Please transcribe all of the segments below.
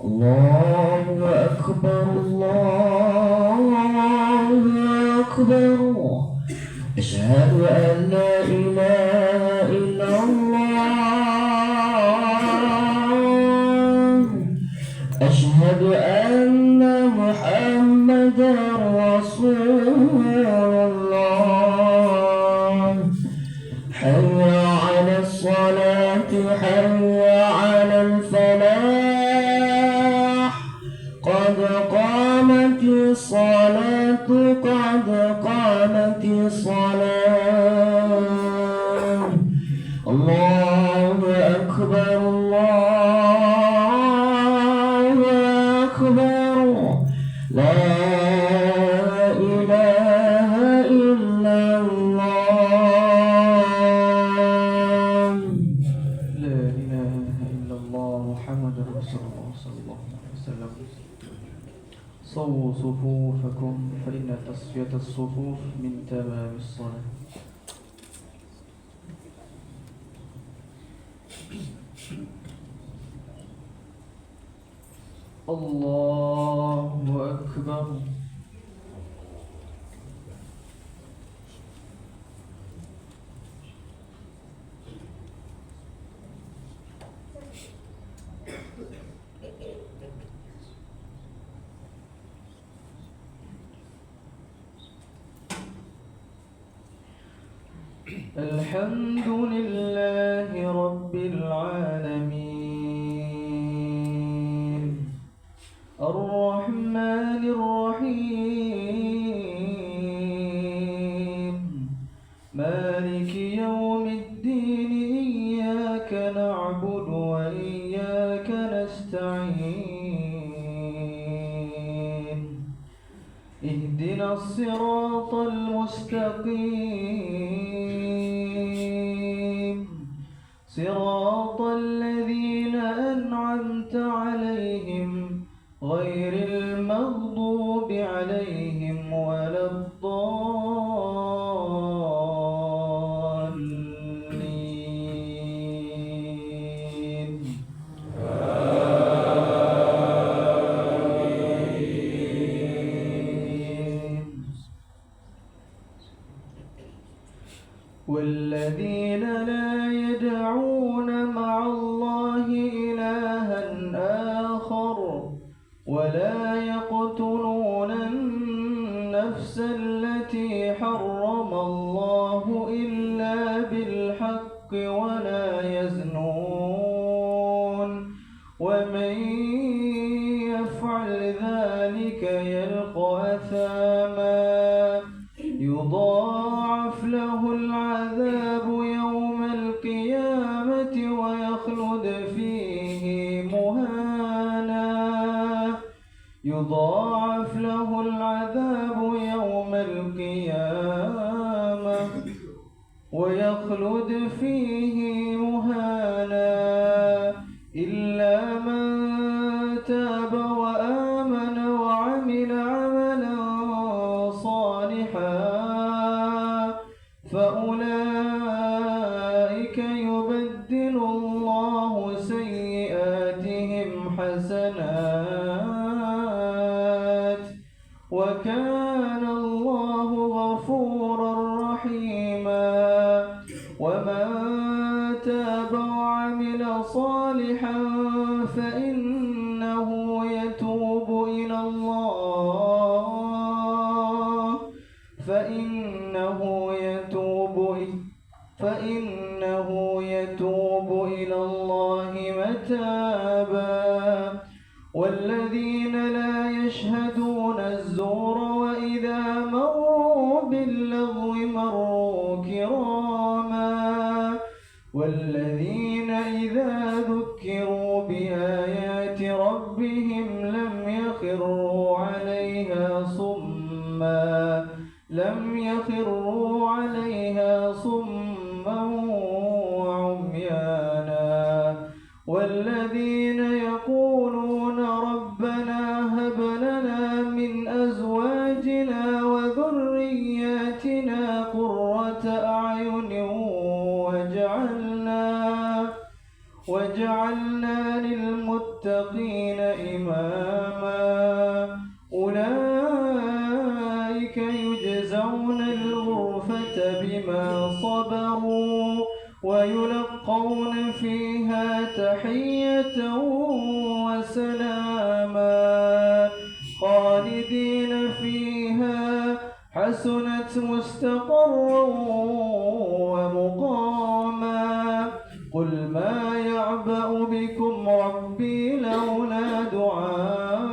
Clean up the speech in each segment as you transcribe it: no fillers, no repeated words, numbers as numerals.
الله أكبر الله أشهد أن لا إله إلا الله أشهد أن محمدا رسول الله حي على الصلاة حي على الفلاح قد قامت الصلاة قد قامت الصلاة الله أكبر الله أكبر لا إله إلا الله لا إله إلا الله محمد رسول الله صلى الله عليه وسلم صووا صفوفكم فإن تصفية الصفوف من تمام الصلاة. الله أكبر الحمد لله رب العالمين الرحمن الرحيم مالك يوم الدين إياك نعبد وإياك نستعين اهدنا الصراط المستقيم صراط الذين أنعمت عليهم غير المغضوب عليهم ولا الضالين والذين لا يدعون مع الله إلها آخر ولا يقتلون النفس التي حرم الله إلا بالحق ولا يزنون ومن يفعل ذلك يلقى أثاما يضاعف له العذاب يوم القيامة ويخلد فيه مهانا يضاعف له العذاب يوم القيامة ويخلد فيه مهانا إلا من تاب وآمن وعمل عملا صالحا فأولئك يبدل الله سيئاتهم حسنات وكان الله غفورا رحيما ومن تاب وعمل صالحا فإنه يتوب إلى الله فإنه يتوب إلى الله متابا والذين لا يشهدون الزور وإذا مروا باللغو مروا كراما والذين إذا ذكروا بآيات ربهم لم يخروا عليها صما وعميانا والذين يقولون ربنا هب لنا من أزواجنا وذرياتنا قرة أعين وجعلنا للمتقين إماما أولئك يجزون الغرفة ويلقون فيها تحية وسلاما خالدين فيها حسنت مستقرا ومقاما قل ما يعبأ بكم ربي لولا دعاؤكم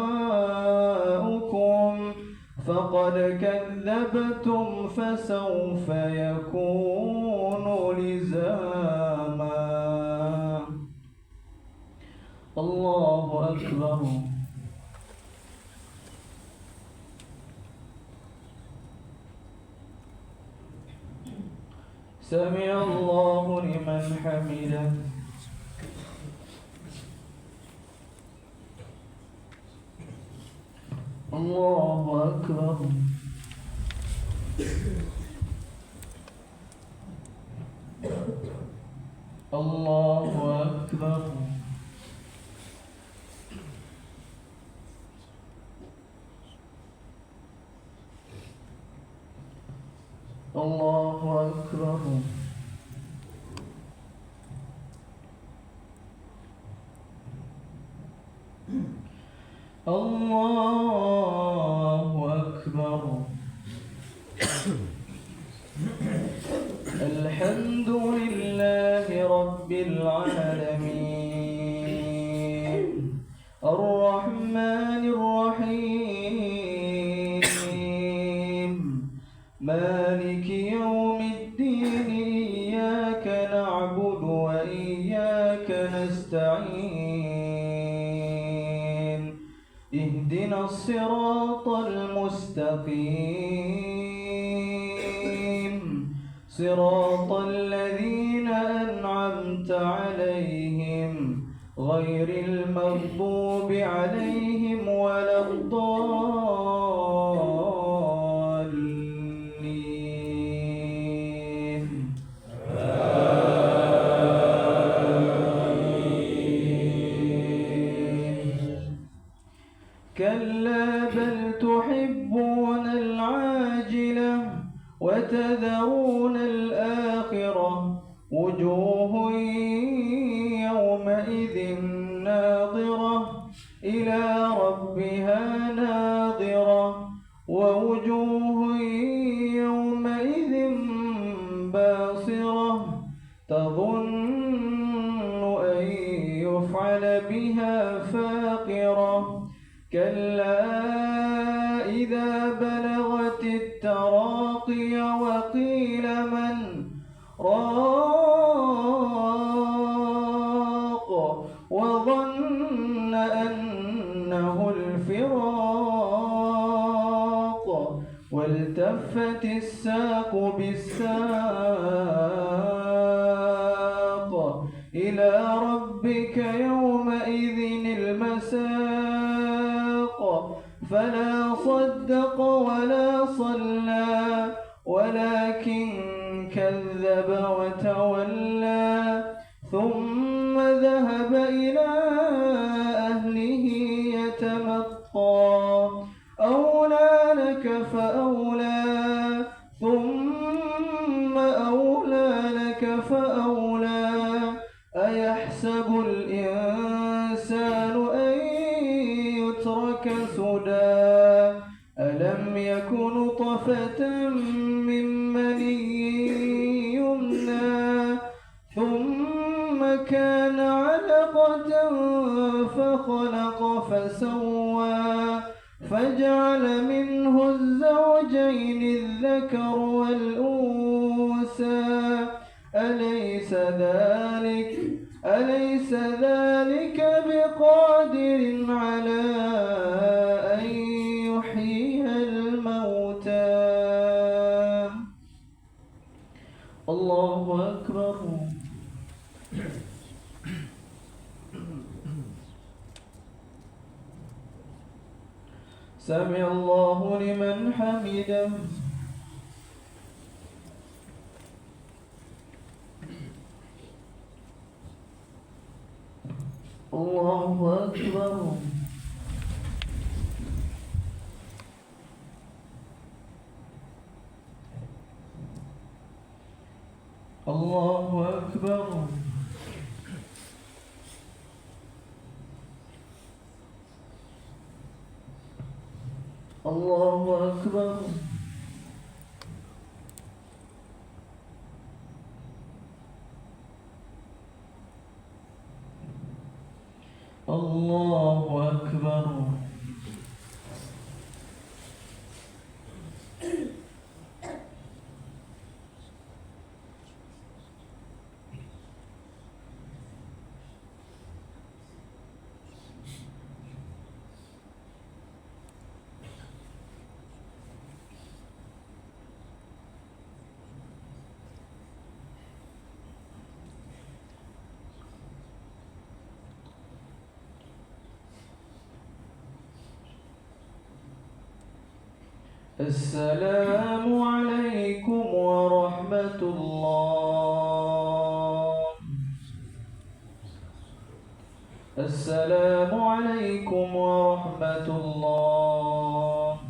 فقد كذبتم فسوف يكون لزاما. الله أكبر. سمع الله لمن حمده. الله أكبر. الله أكبر. الله أكبر. الله أكبر. الحمد لله رب العالمين الرحمن الرحيم مالك يوم الدين إياك نعبد وإياك نستعين اهدنا الصراط المستقيم صراط الذين أنعمت عليهم غير المغضوب عليهم ولا الضالين. كلا بل تحبون العاجلة وتذرون الآخرة وجوه يومئذ ناظرة إلى ربها ناظرة ووجوه يومئذ باصرة تظن أن يفعل بها فاقرة كلا إذا بلغت التراقي وقيل من راق وظن أنه الفراق والتفت الساق بالساق إلى ربك يومئذ المساق فلا صدق ولا صلى ولكن كذب وتولى ثم ذهب إلى أهله يتمطى أولى لك فأولى ثم أولى لك فأولى أيحسب الإنسان أن يترك سدى ألم يكن طفة من مني يمنى ثم كان علقة فخلق فسوى فجعل منه الزوجين الذكر والأنثى أليس ذلك بقادر على أن يحيي الموتى. الله أكبر. سمع الله لمن حمده. الله أكبر. الله أكبر الله أكبر الله أكبر السلام عليكم ورحمة الله. السلام عليكم ورحمة الله.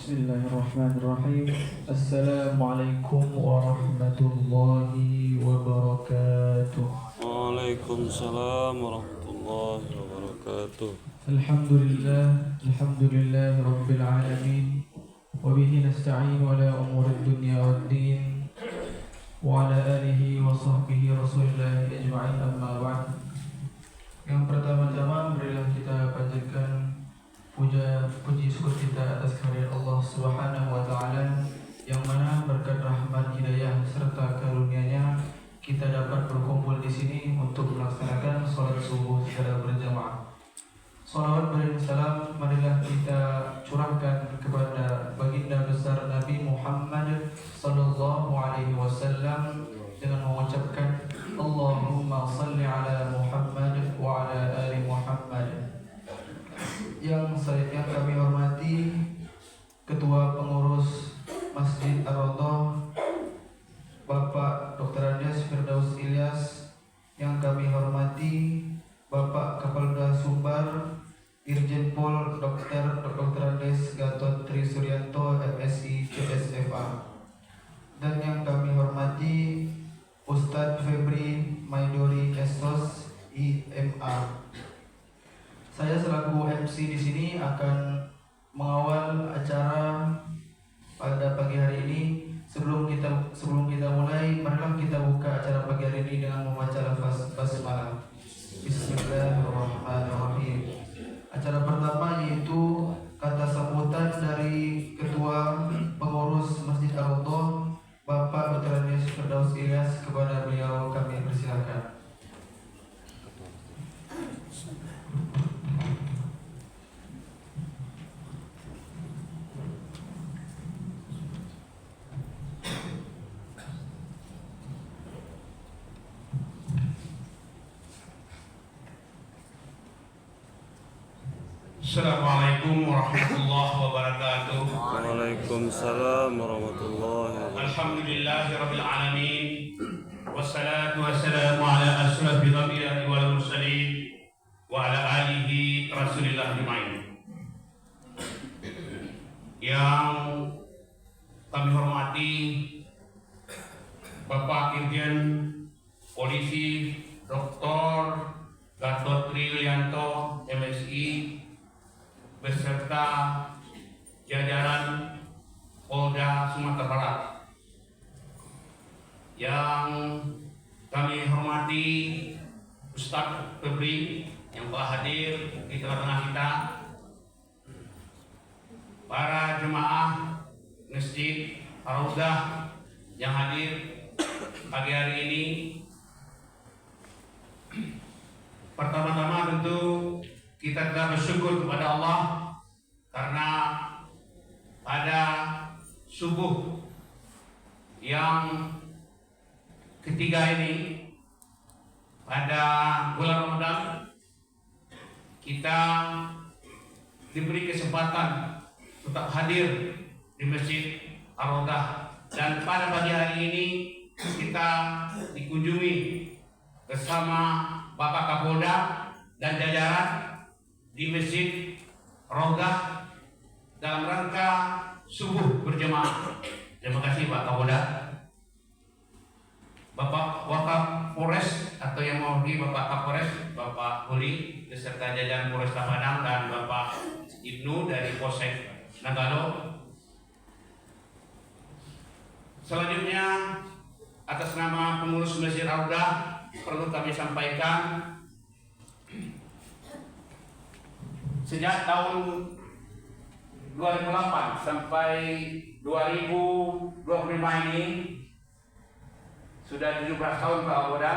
Bismillahirrahmanirrahim. Assalamualaikum warahmatullahi wabarakatuh. Waalaikumsalam warahmatullahi wabarakatuh. Alhamdulillah rabbil alamin. Wa bihi nasta'inu ala umurid dunya waddin. Wa ala alihi wa sahbihi rasulillah ajma'in, amma ba'd. Yang pertama-tama marilah kita panjatkan puji syukur kita atas kehadirat Allah Subhanahu wa taala, yang mana berkat rahmat hidayah serta karunia-Nya kita dapat berkumpul di sini untuk melaksanakan salat subuh secara berjamaah. Salawat salam marilah kita curahkan kepada baginda besar Nabi Muhammad sallallahu alaihi wasallam dengan mengucapkan Allahumma salli ala Muhammad wa ala ali Muhammad. Yang kami hormati Ketua Pengurus Masjid Ar-Raudhah Bapak Dr. Andes Firdaus Ilyas, yang kami hormati Bapak Kapolda Sumbar Irjen Pol Dr. Andes Gatot Tri Suryanto MSI CSFA, dan yang kami hormati Ustadz Febri Maidori Estos IMA. Saya selaku MC di sini akan mengawal acara pada pagi hari ini. Sebelum kita mulai, marilah kita buka acara pagi hari ini dengan membaca lafaz basmalah. Bismillahirrahmanirrahim. Acara pertama yaitu kata sambutan dari Ketua Pengurus Masjid Ar-Raudhah Bapak Dr. Andes Firdaus Ilyas. Kepada beliau kami persilakan. Assalamualaikum Assalamualaikum warahmatullahi wabarakatuh. Waalaikumsalam warahmatullahi wabarakatuh. Alhamdulillahirabbil alamin. Wassalatu wassalamu ala asyrafil anbiya'i wal mursalin wa ala alihi Rasulillah ajmain. Yang kami hormati Bapak Irjen Polisi Dr. Gatot Triwiyanto MSI beserta jajaran Polda Sumatera Barat. Yang kami hormati Ustadz Febri yang telah hadir di tengah-tengah kita, para jemaah Masjid Ar-Raudhah yang hadir pagi hari ini. Pertama-tama tentu kita telah bersyukur kepada Allah karena pada subuh yang ketiga ini pada bulan Ramadan kita diberi kesempatan tetap hadir di Masjid Ar-Raudhah, dan pada pagi hari ini kita dikunjungi bersama Bapak Kapolda dan jajaran di Masjid Ar-Raudhah dalam rangka subuh berjemaah. Terima kasih Pak Kapolda. Bapak Wakapolres atau yang mewakili Bapak Kapolres, Bapak Huli beserta jajaran Polresta Padang dan Bapak Ibnu dari Polsek Nanggalo. Selanjutnya atas nama pengurus Masjid Ar-Raudhah perlu kami sampaikan, sejak tahun 2008 sampai 2025 ini sudah 17 tahun Pak Kapolda.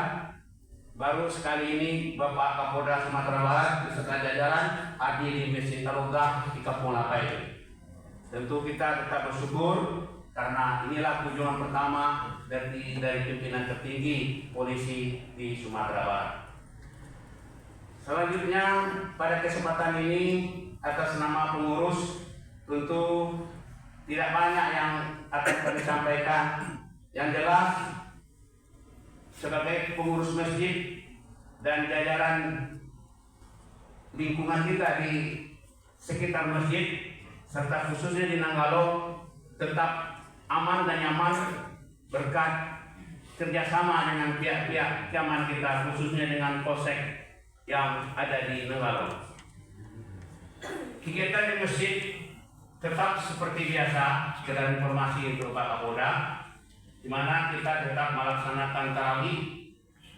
Baru sekali ini Bapak Kapolda Sumatera Barat beserta jajaran hadir di Masjid Ar-Raudhah di Kampung Lapai. Tentu kita tetap bersyukur karena inilah kunjungan pertama dari pimpinan tertinggi polisi di Sumatera Barat. Selanjutnya pada kesempatan ini atas nama pengurus tentu tidak banyak yang akan kami sampaikan. Yang jelas sebagai pengurus masjid dan jajaran lingkungan kita di sekitar masjid serta khususnya di Nanggalo tetap aman dan nyaman berkat kerjasama dengan pihak-pihak keamanan kita, khususnya dengan Polsek yang ada di Nanggalo. Kegiatan di masjid tetap seperti biasa, sekedar informasi untuk Pak Kapolda, di mana kita tetap melaksanakan tarawih,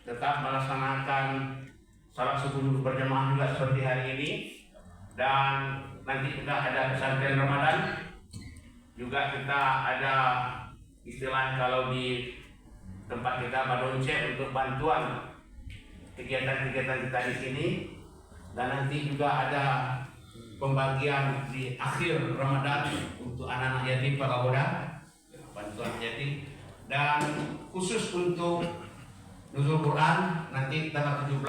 tetap melaksanakan salat subuh berjamaah juga seperti hari ini, dan nanti kita ada pesantren Ramadan. Juga kita ada istilah kalau di tempat kita badonce untuk bantuan kegiatan-kegiatan kita di sini, dan nanti juga ada pembagian di akhir Ramadan untuk anak-anak yatim Pak Kapolda, bantuan yatim, dan khusus untuk nuzul Quran nanti tanggal 17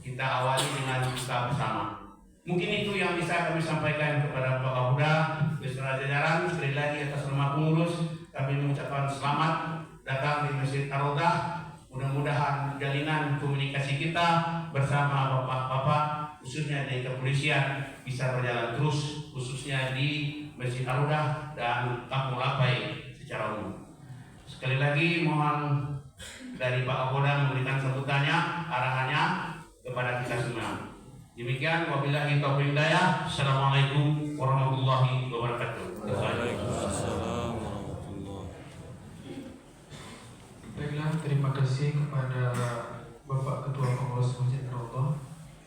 kita awali dengan buka bersama. Mungkin itu yang bisa kami sampaikan kepada Pak Kapolda beserta jajaran. Sekali lagi atas nama pengurus kami mengucapkan selamat datang di Masjid Ar-Raudhah. Mudah-mudahan jalinan komunikasi kita bersama bapak-bapak khususnya di kepolisian bisa berjalan terus, khususnya di Masjid Ar-Raudhah dan Kampung Lapai secara umum. Sekali lagi mohon dari Pak Kapolda memberikan sambutannya, arahannya kepada kita semua. Demikian, wabillahi taufiq hidayah. Assalamualaikum warahmatullahi wabarakatuh. Waalaikumsalam warahmatullahi. Baiklah, terima kasih kepada Bapak Ketua Pengurus Masjid Ar-Raudhah.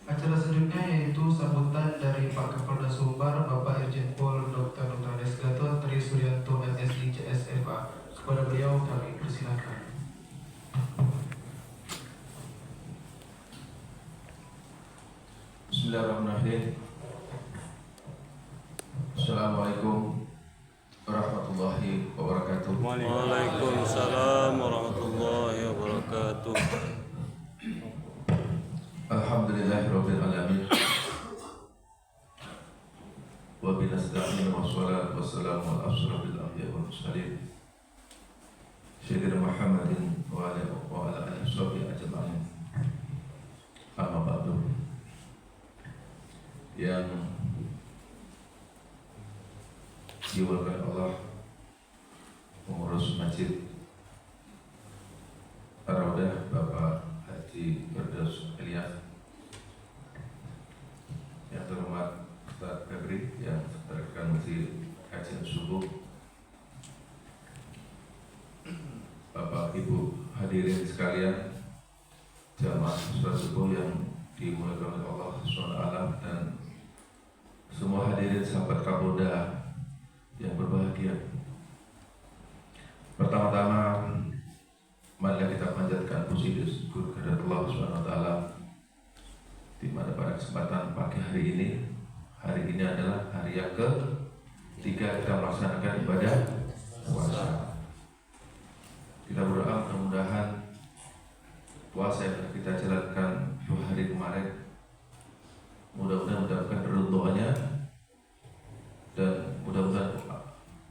Acara selanjutnya yaitu sambutan dari Pak Kapolda Sumbar, Bapak Irjen Pol Dr. Andes Gatot Triwiyanto MSI CSFA. Kepada beliau kami persilakan. Bismillahirrahmanirrahim. Assalamualaikum warahmatullahi wabarakatuh. Waalaikumsalam warahmatullahi wabarakatuh. Alhamdulillahirabbil alamin. المرسلين سيدنا محمد وعلى آله وصحبه أجمعين. Amma ba'du. Yang diwakilkan Allah pengurus Masjid Ar-Raudah Bapak Haji Firdaus Ilyas, yang terhormat Ustaz Febri yang merekan Masjid Kajian Subuh, Bapak Ibu hadirin sekalian, jamaah sholat subuh yang dimuliakan oleh Allah SWT, dan semua hadirin sahabat Kapolda yang berbahagia. Pertama-tama, marilah kita panjatkan puji dan syukur kepada Allah SWT, di mana pada kesempatan pagi hari ini adalah hari yang ketiga kita melaksanakan ibadah puasa. Kita berdoa mudah-mudahan puasa yang kita jalankan 2 hari kemarin mudah-mudahan mendapatkan ridhonya, dan mudah-mudahan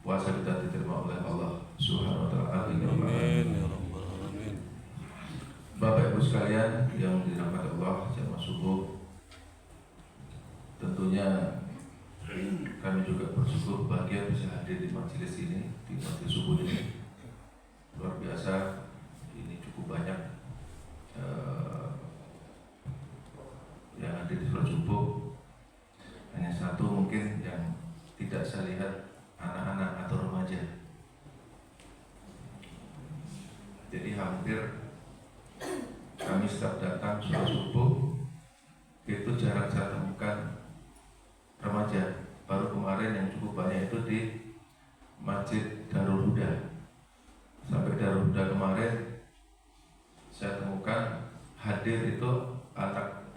puasa kita diterima oleh Allah Subhanahu wa taala. Amin ya rabbal alamin. Bapak Ibu sekalian yang dirahmati Allah, jamaah subuh, tentunya kami juga bersyukur bahagia bisa hadir di majelis ini, di majelis subuh ini. Luar biasa, ini cukup banyak yang hadir di sholat subuh. Hanya satu mungkin yang tidak saya lihat, anak-anak atau remaja. Jadi hampir kami setiap datang sholat subuh itu jarang saya temukan remaja. Baru kemarin yang cukup banyak itu di Masjid Darul Huda. Sampai Darul Huda kemarin saya temukan hadir itu anak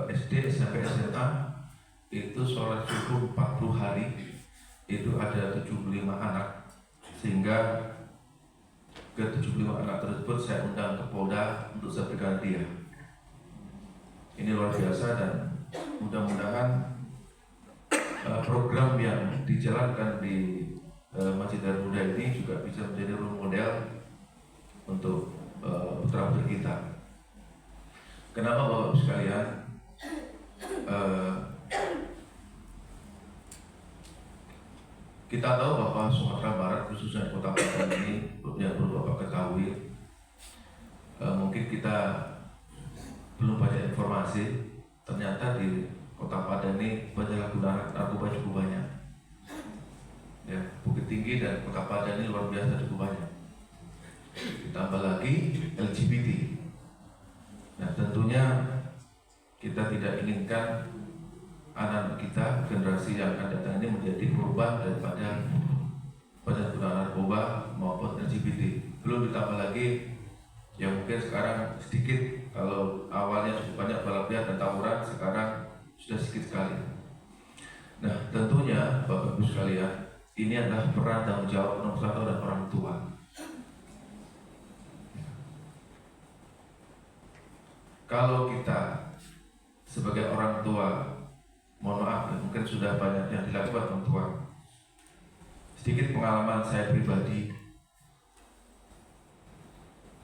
SD, SMP, SMA itu sholat subuh 40 hari itu ada 75 anak, sehingga ke 75 anak tersebut saya undang ke Polda untuk saya berikan hadiah. Ini luar biasa, dan mudah-mudahan program yang dijalankan di Masjid Darul Huda ini juga bisa menjadi role model untuk putra-putri kita. Kenapa Bapak sekalian? Kita tahu bahwa Sumatera Barat, khususnya Kota Padang ini, yang perlu Bapak ketahui, mungkin kita belum banyak informasi. Ternyata di Kota Padang ini penyalahgunaan narkoba cukup banyak. Ya, Bukit Tinggi dan Kota Padang ini luar biasa cukup banyak. Ditambah lagi LGBT. Nah, tentunya kita tidak inginkan anak kita, generasi yang akan datang ini menjadi korban daripada penyalahgunaan narkoba maupun LGBT. Belum ditambah lagi yang mungkin sekarang sedikit, kalau awalnya cukup banyak balap liar dan tawuran, sekarang sudah sedikit sekali. Nah, tentunya Bapak Ibu sekalian, ini adalah peran tanggung jawab nomor 1 dan orang tua. Kalau kita sebagai orang tua, mohon maaf, mungkin sudah banyak yang dilakukan orang tua. Sedikit pengalaman saya pribadi,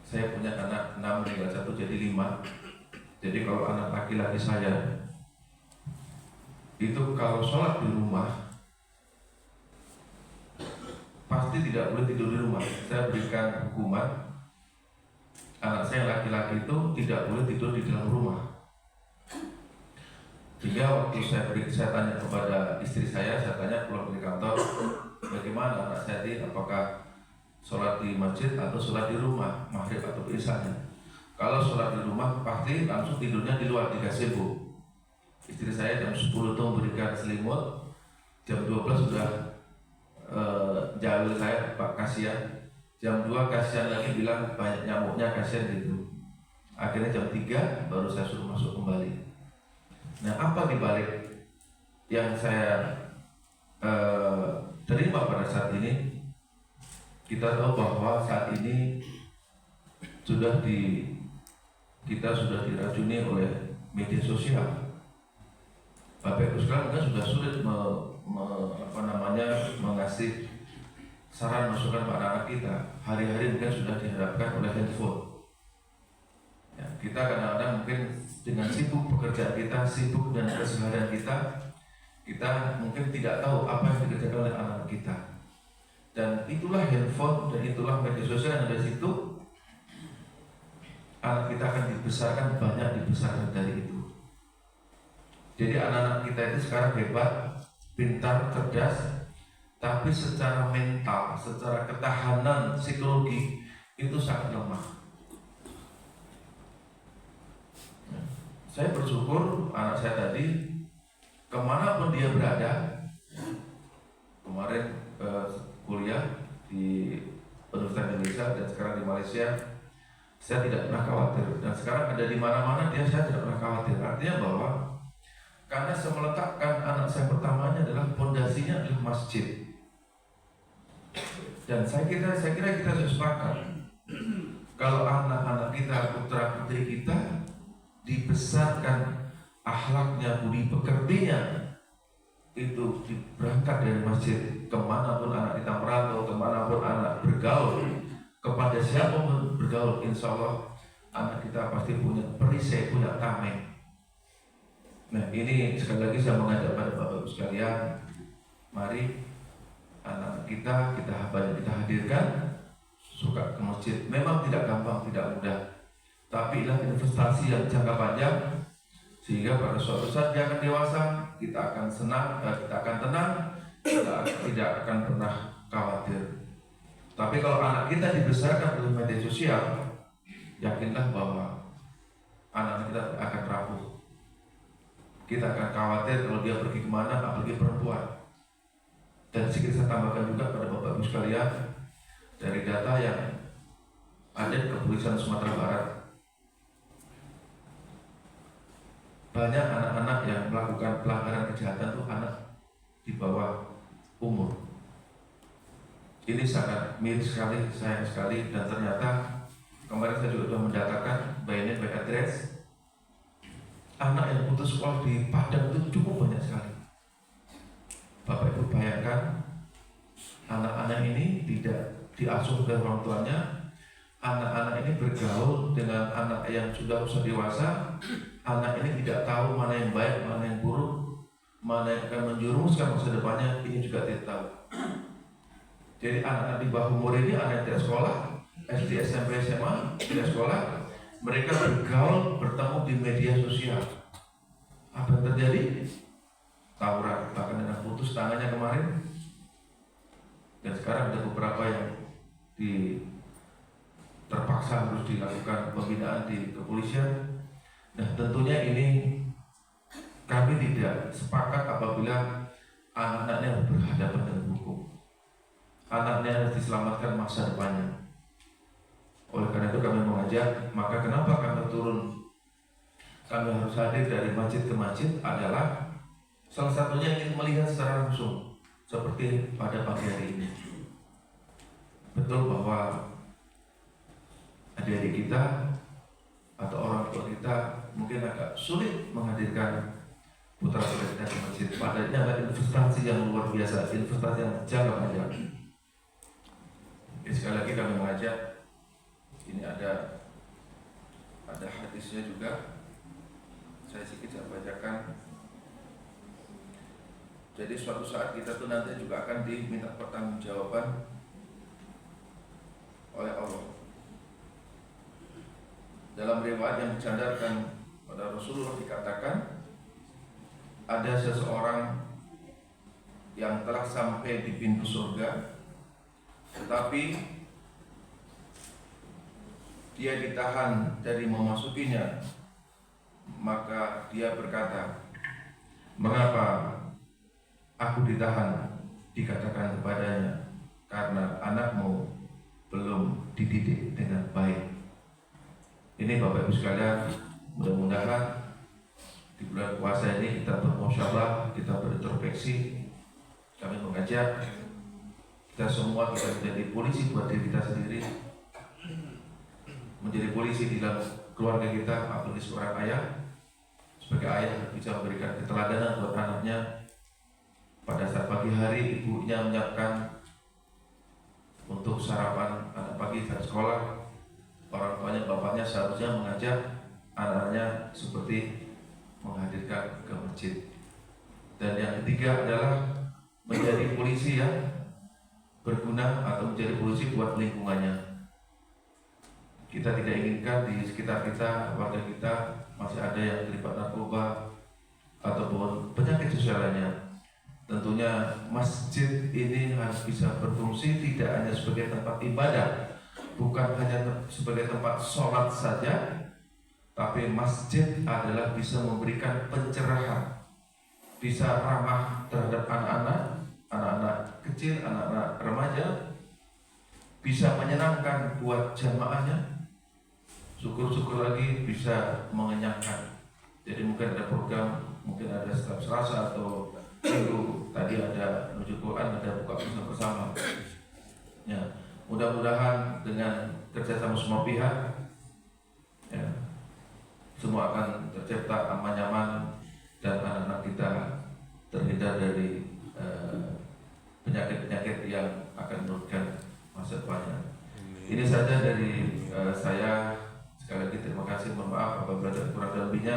saya punya anak 6 meninggal 1 jadi 5. Jadi kalau anak laki-laki saya itu kalau sholat di rumah pasti tidak boleh tidur di rumah. Saya berikan hukuman, anak saya laki-laki itu tidak boleh tidur di dalam rumah. Sehingga waktu saya tanya kepada istri saya tanya pulang dari kantor, bagaimana anak saya ini, apakah sholat di masjid atau sholat di rumah, maghrib atau isyanya. Kalau sholat di rumah pasti langsung tidurnya di luar, di gazebo. Istri saya jam 10 itu memberikan selimut, jam 12 sudah jauh saya, Pak, kasihan. Jam 2 kasihan lagi, bilang banyak nyamuknya, kasihan gitu. Akhirnya jam 3 baru saya suruh masuk kembali. Nah, apa dibalik yang saya terima pada saat ini? Kita tahu bahwa saat ini kita sudah diracuni oleh media sosial. Bapak Ibu sekalian, sudah sulit mengasih saran masukan pada anak kita, hari-hari mungkin sudah dihadapkan oleh handphone. Ya, kita kadang-kadang mungkin dengan sibuk pekerjaan kita, sibuk dengan keseharian kita mungkin tidak tahu apa yang dikerjakan oleh anak kita. Dan itulah handphone dan itulah media sosial yang ada di situ. Anak kita akan dibesarkan, banyak dibesarkan dari itu. Jadi anak-anak kita itu sekarang hebat, pintar, cerdas, tapi secara mental, secara ketahanan psikologi itu sangat lemah. Saya bersyukur anak saya tadi kemanapun dia berada, kemarin kuliah di Universitas Indonesia dan sekarang di Malaysia, saya tidak pernah khawatir. Dan sekarang ada di mana-mana dia, saya tidak pernah khawatir. Artinya bahwa karena saya meletakkan anak saya pertamanya adalah pondasinya adalah masjid. Dan saya kira kita harus sepakat kalau anak-anak kita, putra putri kita dibesarkan akhlaknya, budi pekertinya itu berangkat dari masjid. Kemanapun anak kita merantau, kemanapun anak bergaul, kepada siapapun bergaul, insya Allah anak kita pasti punya perisai, punya tameng. Nah ini sekali lagi saya mengajak pada Bapak Ibu sekalian, mari anak kita banyak kita hadirkan suka ke masjid. Memang tidak gampang, tidak mudah, tapi inilah investasi yang jangka panjang, sehingga pada suatu saat dia akan dewasa, kita akan senang, kita akan tenang, kita tidak akan pernah khawatir. Tapi kalau anak kita dibesarkan oleh media sosial, yakinlah bahwa anak kita akan rapuh. Kita akan khawatir kalau dia pergi kemana, apalagi perempuan. Dan sedikit saya tambahkan juga pada Bapak Ibu sekalian, dari data yang ada di Kepolisian Sumatera Barat, banyak anak-anak yang melakukan pelanggaran kejahatan itu anak di bawah umur. Ini sangat miris sekali, sayang sekali, dan ternyata kemarin saya juga sudah mendatakan by name by address. Anak yang putus sekolah di Padang itu cukup banyak sekali. Bapak Ibu bayangkan, anak-anak ini tidak diasuh oleh orang tuanya. Anak-anak ini bergaul dengan anak yang sudah usia dewasa. Anak ini tidak tahu mana yang baik, mana yang buruk, mana yang akan menjerumuskan masa depannya, ini juga tidak tahu. Jadi anak-anak di bawah umur ini, anak yang tidak sekolah, SD, SMP, SMA, tidak sekolah, mereka bergaul, bertemu di media sosial. Apa yang terjadi? Tawuran, bahkan ada putus tangannya kemarin. Dan sekarang ada beberapa yang terpaksa harus dilakukan pembinaan di kepolisian. Nah tentunya ini kami tidak sepakat apabila anak-anaknya berhadapan dengan hukum. Anaknya harus diselamatkan masa depannya. Oleh karena itu kami mengajak, maka kenapa kami harus hadir dari masjid ke masjid adalah salah satunya ingin melihat secara langsung seperti pada pagi hari ini. Betul bahwa adik-adik kita atau orang tua kita mungkin agak sulit menghadirkan putra putri kita ke masjid. Padahal ini adalah investasi yang luar biasa, investasi yang jangka panjang. Sekali lagi kami mengajak. Ini ada hadisnya juga. Saya sedikit bacakan. Jadi suatu saat kita tuh nanti juga akan diminta pertanggungjawaban oleh Allah. Dalam riwayat yang dicandarkan pada Rasulullah dikatakan, ada seseorang yang telah sampai di pintu surga, tetapi dia ditahan dari memasukinya. Maka dia berkata, mengapa aku ditahan? Dikatakan kepadanya, karena anakmu belum dididik dengan baik. Ini Bapak Ibu sekalian, mudah-mudahan di bulan puasa ini kita bermusyawarah, kita berintrospeksi. Kami mengajak kita semua, kita menjadi polisi buat diri kita sendiri, menjadi polisi di dalam keluarga kita, apalagi seorang ayah. Sebagai ayah bisa memberikan keteladanan buat anaknya. Pada saat pagi hari ibunya menyiapkan sekolah, orang tuanya, bapaknya seharusnya mengajak anak-anaknya seperti menghadirkan ke masjid. Dan yang ketiga adalah menjadi polisi yang berguna atau menjadi polisi buat lingkungannya. Kita tidak inginkan di sekitar kita, warga kita masih ada yang terlibat narkoba ataupun penyakit sosial lainnya. Tentunya masjid ini harus bisa berfungsi tidak hanya sebagai tempat ibadah, bukan hanya sebagai tempat sholat saja, tapi masjid adalah bisa memberikan pencerahan, bisa ramah terhadap anak-anak kecil, anak-anak remaja, bisa menyenangkan buat jamaahnya. Syukur-syukur lagi bisa mengenyangkan. Jadi mungkin ada program, mungkin ada setiap Selasa atau Minggu, tadi ada menuju Quran, ada buka puasa bersama. Ya, mudah-mudahan dengan kerjasama semua pihak, ya, semua akan tercipta aman nyaman dan anak-anak kita terhindar dari penyakit-penyakit yang akan merugikan masa depannya. Ini saja dari saya. Sekali lagi terima kasih, mohon maaf apabila ada kurang dan lebihnya.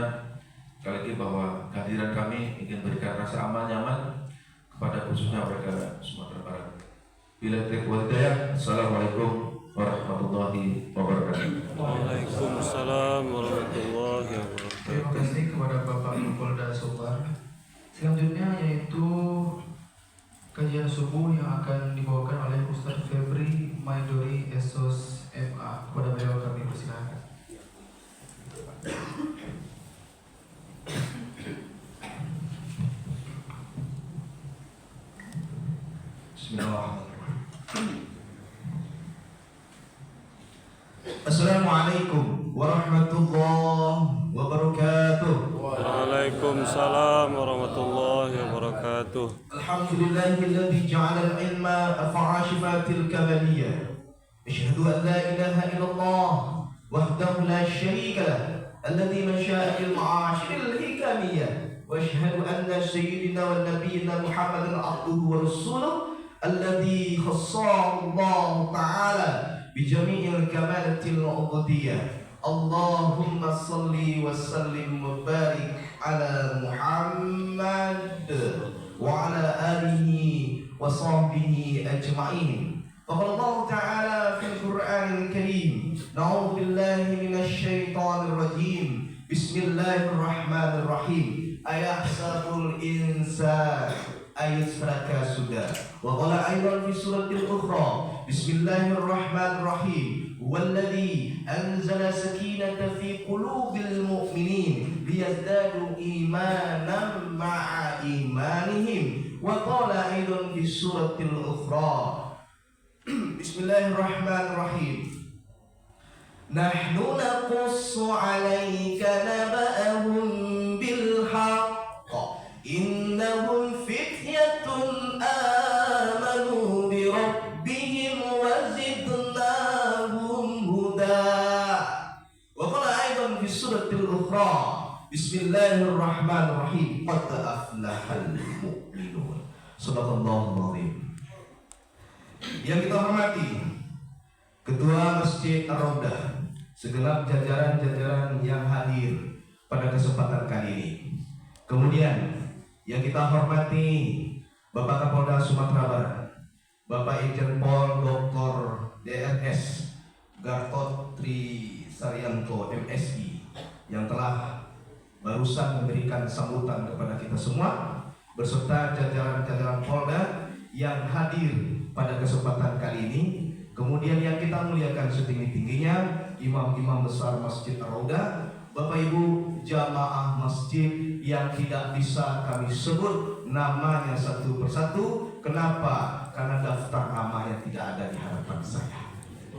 Sekali lagi bahwa kehadiran kami ingin berikan rasa aman nyaman kepada khususnya warga Sumatera Barat. Bila taufiq wal hidayah. Assalamualaikum warahmatullahi wabarakatuh. Waalaikumsalam warahmatullahi wabarakatuh. Terima kasih kepada Bapak Kapolda Sumbar. Selanjutnya yaitu kajian subuh yang akan dibawakan oleh Ustaz Febri Maidori Esos MA. Kepada beliau kami persilakan. Bismillahirrahmanirrahim. Assalamualaikum warahmatullahi wabarakatuh. Waalaikumsalam warahmatullahi wabarakatuh. Alhamdulillahilladzi ja'ala al-ilma fa'ashifatil kamaliyah. Asyhadu an la ilaha illallah wahdahu la syarika lah, alladzi man syaa'a fil ma'ashiril hikamiyah. Wa asyhadu anna sayyidina wa nabiyyina Muhammadan abduhu wa rasuluh alladzi khassahu Allah ta'ala bi jami'il kamalatil ubudiyyah. Allahumma salli wa sallim wa barik ala Muhammad wa ala alihi wa sahbihi ajma'in. Faqala Allah ta'ala fil Qur'anil Karim, na'udzu billahi minasy syaithanir rajim. Bismillahirrahmanirrahim. Ayahsabul insan ayusraka sudah. Wa qala aydan fi suratil ukhra, Bismillahirrahmanirrahim. Walladzi anzala sakinata fi qulubil mu'minin liyazdadu imanan ma'a imanihim. Wa qala aydan fi suratil ukhra, Bismillahirrahmanirrahim. Nahnu naqussu 'alaika naba'ahum bil haqq innahum fityatun amanu bi rabbihim wa zidnahum huda. Wa qala aidan fi suratil ukhra, Bismillahirrahmanirrahim. Qad aflahal mu'minun. Shadaqallahul azim. Yang kita hormati Ketua Masjid Ar-Raudah, segenap jajaran-jajaran yang hadir pada kesempatan kali ini. Kemudian yang kita hormati Bapak Kapolda Sumatera Barat, Bapak Irjen Pol Dr. DRS Gatot Tri Saryanto MSI, yang telah barusan memberikan sambutan kepada kita semua, beserta jajaran-jajaran Polda yang hadir pada kesempatan kali ini. Kemudian yang kita muliakan setinggi-tingginya imam-imam besar Masjid Ar-Raudah, Bapak Ibu jamaah masjid yang tidak bisa kami sebut namanya satu persatu. Kenapa? Karena daftar namanya tidak ada di hadapan saya.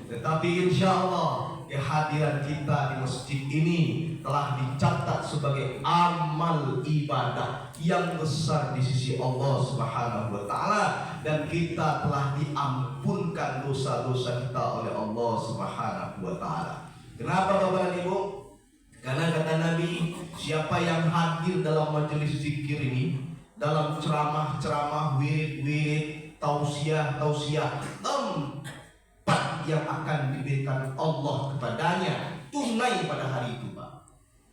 Tetapi insya Allah kehadiran kita di masjid ini telah dicatat sebagai amal ibadah yang besar di sisi Allah Subhanahu wa Ta'ala, dan kita telah diampunkan dosa-dosa kita oleh Allah Subhanahu wa Ta'ala. Kenapa Bapak dan Ibu? Karena kata Nabi, siapa yang hadir dalam majelis zikir ini, dalam ceramah-ceramah, wirid-wirid, tausiah-tausiah, 40 nikmat yang akan diberikan Allah kepadanya tunai pada hari itu, Pak.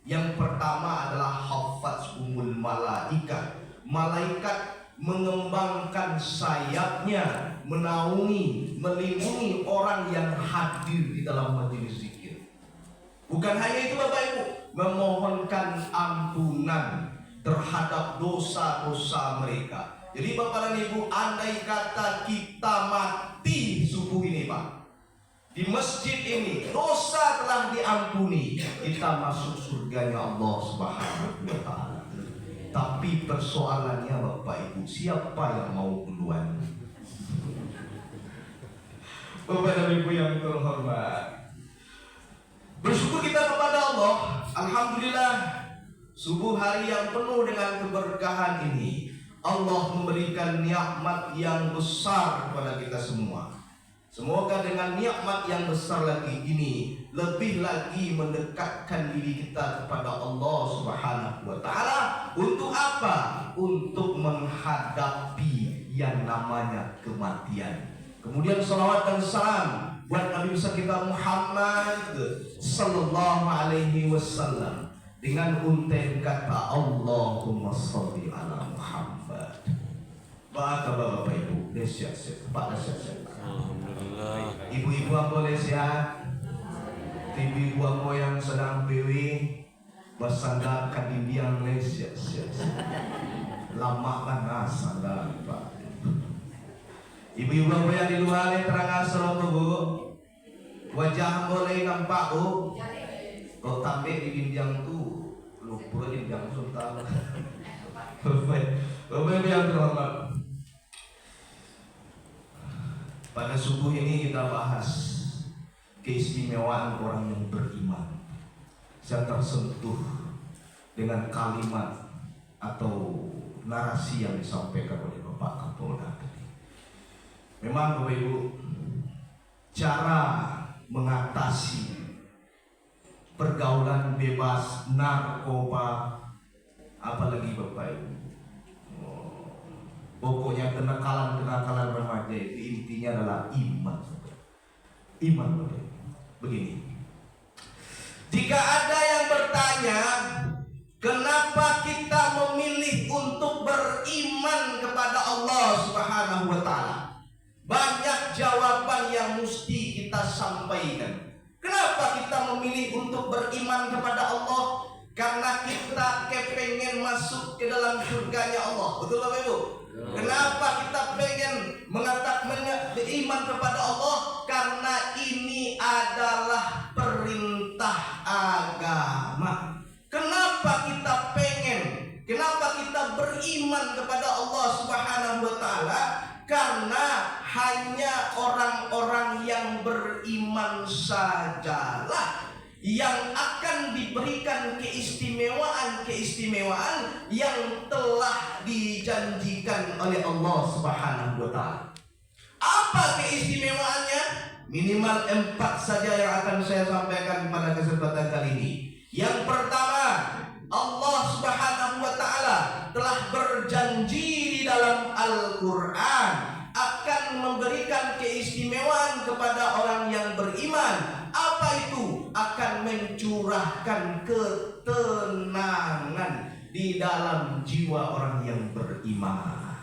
Yang pertama adalah hafazhumul malaikat. Malaikat mengembangkan sayapnya, menaungi, melindungi orang yang hadir di dalam majelis zikir. Bukan hanya itu Bapak Ibu, memohonkan ampunan terhadap dosa-dosa mereka. Jadi Bapak dan Ibu, andai kata kita mati subuh ini Pak, di masjid ini dosa telah diampuni, kita masuk surganya Allah Subhanahu wa Ta'ala. Tapi persoalannya Bapak Ibu, siapa yang mau duluan? Bapak dan Ibu yang terhormat, bersyukur kita kepada Allah. Alhamdulillah, subuh hari yang penuh dengan keberkahan ini, Allah memberikan nikmat yang besar kepada kita semua. Semoga dengan nikmat yang besar lagi ini lebih lagi mendekatkan diri kita kepada Allah Subhanahu wa Ta'ala. Untuk apa? Untuk menghadapi yang namanya kematian. Kemudian salawat dan salam buat Nabi besar kita Muhammad sallallahu alaihi wasallam dengan unten kata Allahumma sholli ala Muhammad. Bapak Ibu, siap-siap, Pak siap-siap. Alhamdulillah. Ibu-ibu yang boleh sehat, ibu-ibu yang sedang PW, bersandar kadindi yang siap-siap. Lama kan sandar Pak. Ibu-ibu yang di luar terang asal Bu, wajah boleh nampak Bu. Kau tampil di dinding tu, lupa dinding sultan. Bapak yang terhormat, pada subuh ini kita bahas keistimewaan orang yang beriman. Saya tersentuh dengan kalimat atau narasi yang disampaikan oleh Bapak Kapolda tadi. Memang Bapak Ibu, cara mengatasi pergaulan bebas narkoba, apalagi Bapak Ibu, pokoknya kenakalan remaja itu intinya adalah iman. Iman Bapak. Begini, jika ada yang bertanya kenapa kita memilih untuk beriman kepada Allah Subhanahu wa Ta'ala, banyak jawaban yang mesti kita sampaikan. Kenapa kita memilih untuk beriman kepada Allah? Karena kita kepengen masuk ke dalam surganya Allah. Betul Bapak Ibu? Kenapa kita pengen mengatakan beriman kepada Allah? Karena ini adalah perintah agama. Kenapa kita pengen? Kenapa kita beriman kepada Allah Subhanahu wa Ta'ala? Karena hanya orang-orang yang beriman sajalah yang akan diberikan keistimewaan yang telah dijanjikan oleh Allah Subhanahu wa Ta'ala. Apa keistimewaannya? Minimal 4 saja yang akan saya sampaikan pada kesempatan kali ini. Yang pertama, Allah Subhanahu wa Ta'ala telah berjanji di dalam Al-Quran akan memberikan keistimewaan kepada orang yang beriman. Apa itu? Akan mencurahkan ketenangan di dalam jiwa orang yang beriman.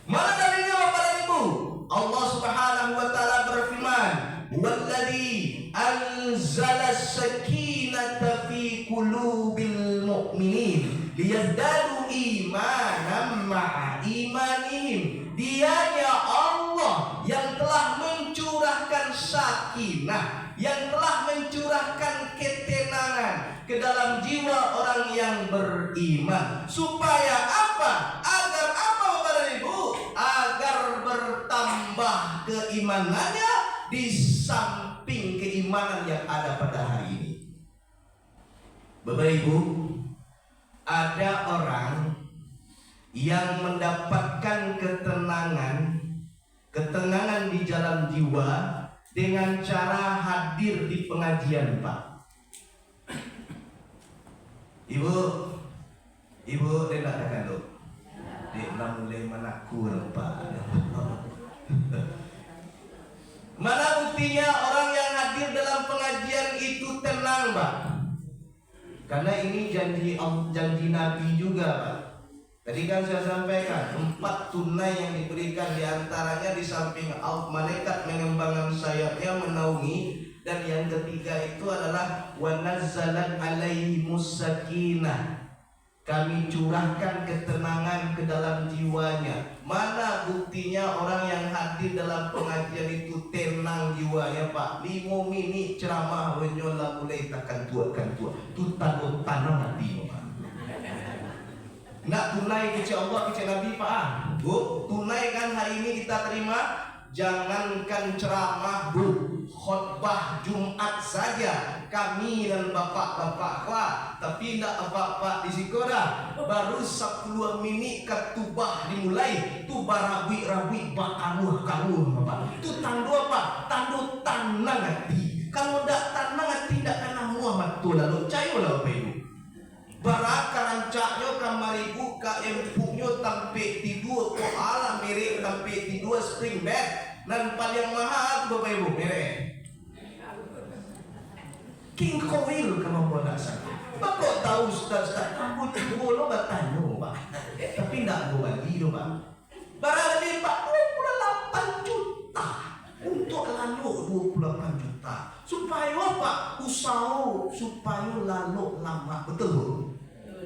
Mana dalilnya Bapak dan Ibu? Allah Subhanahu wa Ta'ala berfirman, "Walladzi anzala sakinata fi qulubil mu'minin liyazdadu imanan ma'a imanihim." Dianya Allah yang telah mencurahkan sakinah, yang telah mencurahkan ketenangan ke dalam jiwa orang yang beriman. Supaya apa? Agar apa Bapak dan Ibu? Agar bertambah keimanannya di samping keimanan yang ada pada hari ini. Bapak Ibu, ada orang yang mendapatkan ketenangan di dalam jiwa dengan cara hadir di pengajian, Pak. Ibu tidak ada lo. Dek mulai menakur, Pak. Mana bukti buktinya orang yang hadir dalam pengajian itu tenang, Pak? Karena ini janji Nabi juga, Pak. Tadi kan saya sampaikan 4 tunai yang diberikan, diantaranya di samping malaikat mengembangkan sayapnya menaungi, dan yang ketiga itu adalah wa nazzalat alaihimus sakinah. Kami curahkan ketenangan ke dalam jiwanya. Mana buktinya orang yang hadir dalam pengajian itu tenang jiwanya, Pak? 5 menit ceramah wenyola mulai takkan tua. Tu tanam hati, Pak. Nak tunai kecil Allah, kecil Nabi, Pak. Bu, tunai kan hari ini kita terima. Jangankan ceramah, Bu, khutbah Jumat saja kami dan bapak-bapak tapi tidak bapak di Sikoda baru 10 menit ketubah dimulai tu barabi bakaruh Bapak. Itu tandu apa? Tandu tanang hati. Kalau tidak tanang hati tidak kena Muhammad tu lalu cayolah Bapak Ibu. Baraka rancaknya kamaribu ka empuknya tampe tidur ko ala mirip tampe tidur spring bed dan paling mahal Bapak Ibu mirip King Kowil kamu mau dasar. Bapak tahu Ustaz rambut bolo batanyo, Pak. Tapi tidak mau bagi Pak. Barangkali Pak 28 juta untuk lalu 28 juta. Supaya Pak usaha supaya lalu lama betul.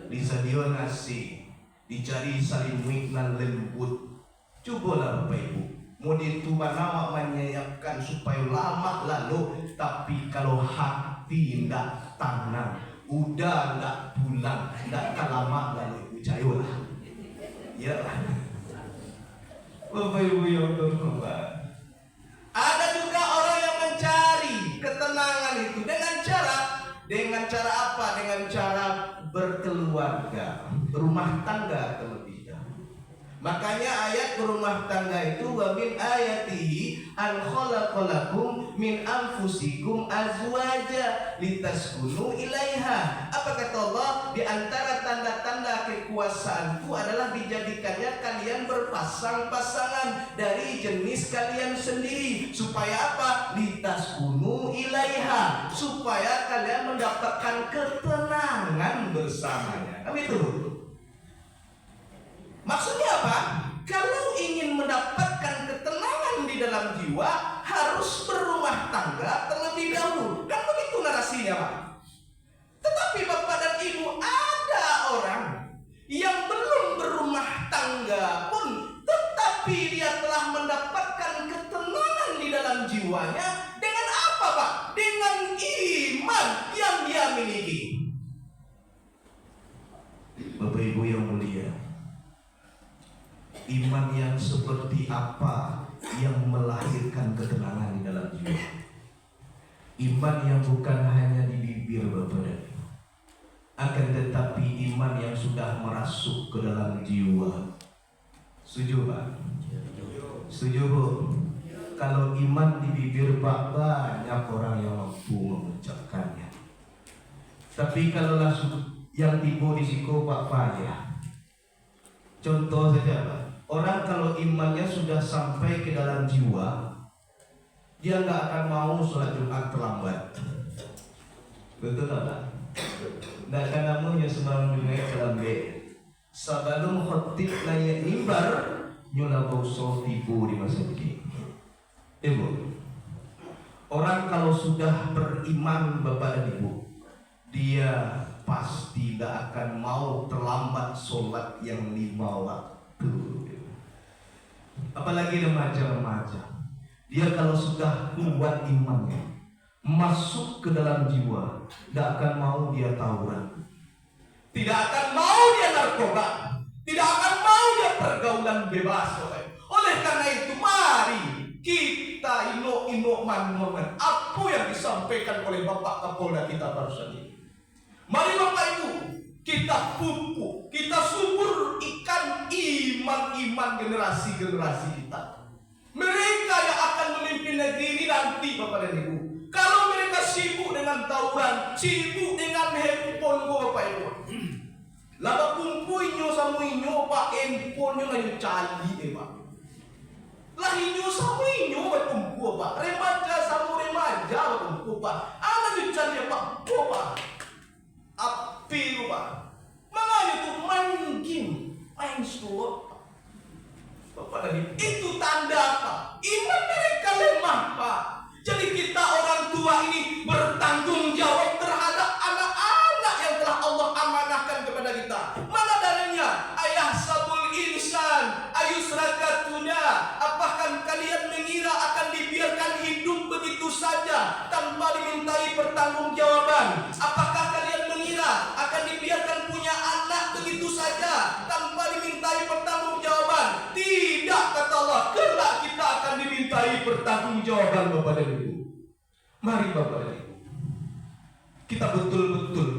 Disediakan nasi, dicari salimwik dan lembut. Cobalah Bapak Ibu. Mau dituban awak menyiapkan supaya lama lalu, tapi kalau hati tidak tenang, udah tidak pulang, tidak lama lalu Ibu cayolah. Ya, Bapak Ibu yang berkorban. Ada juga orang yang mencari ketenangan itu dengan cara apa? Dengan cara berkeluarga, berumah tangga terlebih. Makanya ayat berumah tangga itu wa min ayatihi an khalaqalakum min anfusikum azwaja litaskunu ilaiha. Apa kata Allah? Di antara tanda-tanda kekuasaanku adalah dijadikannya kalian berpasang-pasangan dari jenis kalian sendiri. Supaya apa? Litaskunu ilaiha. Supaya kalian mendapatkan ketenangan bersamanya. Kan itu? Maksudnya apa? Kalau ingin mendapatkan ketenangan di dalam jiwa, harus berumah tangga terlebih dahulu. Kan begitu narasinya, Pak. Tetapi Bapak dan Ibu, ada orang yang belum berumah tangga pun, tetapi dia telah mendapatkan ketenangan di dalam jiwanya. Dengan apa, Pak? Dengan iman yang dia miliki. Bapak Ibu yang mulia, iman yang seperti apa yang melahirkan ketenangan di dalam jiwa? Iman yang bukan hanya di bibir Bapak dan Ibu, akan tetapi iman yang sudah merasuk ke dalam jiwa. Setuju Pak? Setuju Bu? Kalau iman di bibir Pak, banyak orang yang mampu mengucapkannya. Tapi kalau yang tipu di siku Pak payah. Contoh saja Pak, orang kalau imannya sudah sampai ke dalam jiwa, dia nggak akan mau sholat Jumat terlambat. Betul tak Pak? Nggak akan namanya sembarang dunia dalam sebelum khotib naik mimbar nyula bauso tipu di masjid. Ibu, orang kalau sudah beriman Bapak dan Ibu, dia pasti tidak akan mau terlambat sholat yang 5 waktu. Apalagi remaja-remaja, dia kalau sudah kuat imannya, masuk ke dalam jiwa, tidak akan mau dia tawuran, tidak akan mau dia narkoba, tidak akan mau dia pergaulan bebas. Oleh karena itu, mari kita ino manuman apa yang disampaikan oleh Bapak Kapolda kita barusan ini. Mari Bapak Ibu, kita pupuk, kita subur ikan iman generasi-generasi kita. Mereka yang akan memimpin negeri ini nanti Bapak dan Ibu. Kalau mereka sibuk dengan tawuran, sibuk dengan handphone Bapak Ibu, laba kumpuinyo sa inyo Pak, handphone nyo ngayon cali Pak. Lah inyo sa inyo Pak kumpu Pak. Remaja sa pertanggungjawaban. Apakah kalian mengira akan dibiarkan punya anak begitu saja tanpa dimintai pertanggungjawaban? Tidak, kata Allah, kelak kita akan dimintai pertanggungjawaban Bapak dan Ibu. Mari Bapak dan Ibu, kita betul-betul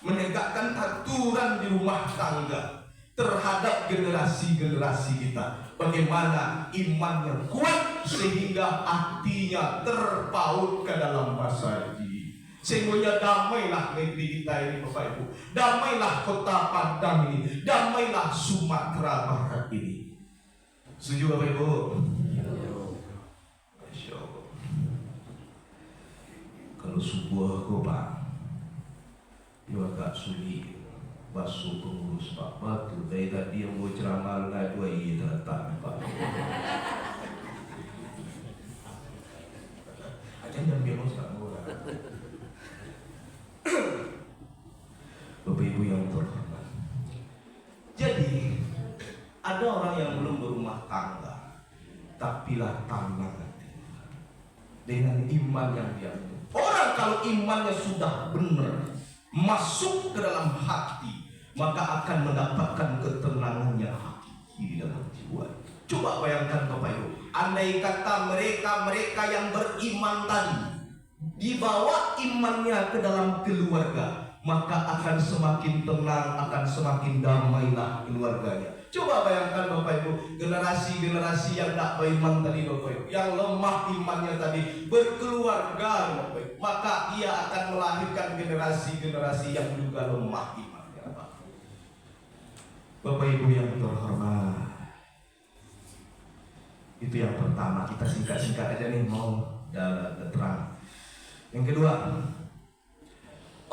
menegakkan aturan di rumah tangga terhadap generasi-generasi kita. Bagaimana imannya kuat sehingga hatinya terpaut ke dalam masaji. Sehingga damailah negeri kita ini Bapak Ibu. Damailah kota Padang ini. Damailah Sumatera Barat ini. Setuju Bapak Ibu? Masya Allah. Kalau sebuah kota itu agak sulit. Basuh pengurus Pak Batu dari tadi yang mau ceramah ngadu iya datang Pak. Aja jam biar sekarang bola. Bapak Ibu yang terhormat. Jadi ada orang yang belum berumah tangga, tapilah tanah dengan iman yang dia miliki. Orang kalau imannya sudah benar masuk ke dalam hati, maka akan mendapatkan ketenangannya hakiki di dalam jiwa. Coba bayangkan Bapak Ibu, andai kata mereka yang beriman tadi dibawa imannya ke dalam keluarga, maka akan semakin tenang, akan semakin damailah keluarganya. Coba bayangkan Bapak Ibu, generasi-generasi yang tak beriman tadi Bapak Ibu, yang lemah imannya tadi berkeluarga Bapak Ibu, maka ia akan melahirkan generasi-generasi yang juga lemah imannya Bapak Ibu yang terhormat. Itu yang pertama, kita singkat-singkat aja nih, mau terang. Yang kedua,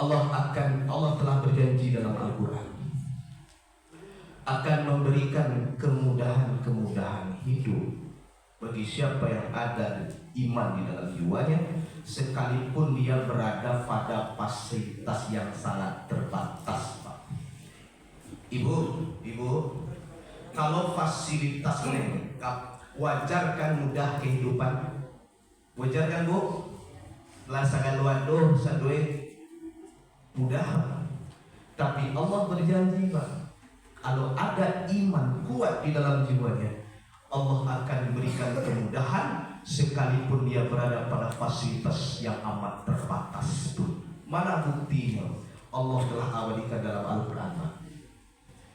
Allah telah berjanji dalam Al-Quran akan memberikan kemudahan-kemudahan hidup bagi siapa yang ada iman di dalam jiwanya, sekalipun dia berada pada fasilitas yang sangat terbatas, Pak. Ibu, kalau fasilitas lengkap, wajar kan mudah kehidupan? Wajar kan Bu? Lasakan waduh sadue mudah. Tapi Allah berjanji Pak, kalau ada iman kuat di dalam jiwanya, Allah akan memberikan kemudahan sekalipun dia berada pada fasilitas yang amat terbatas pun. Mana buktinya? Allah telah abadikan dalam Al-Quran.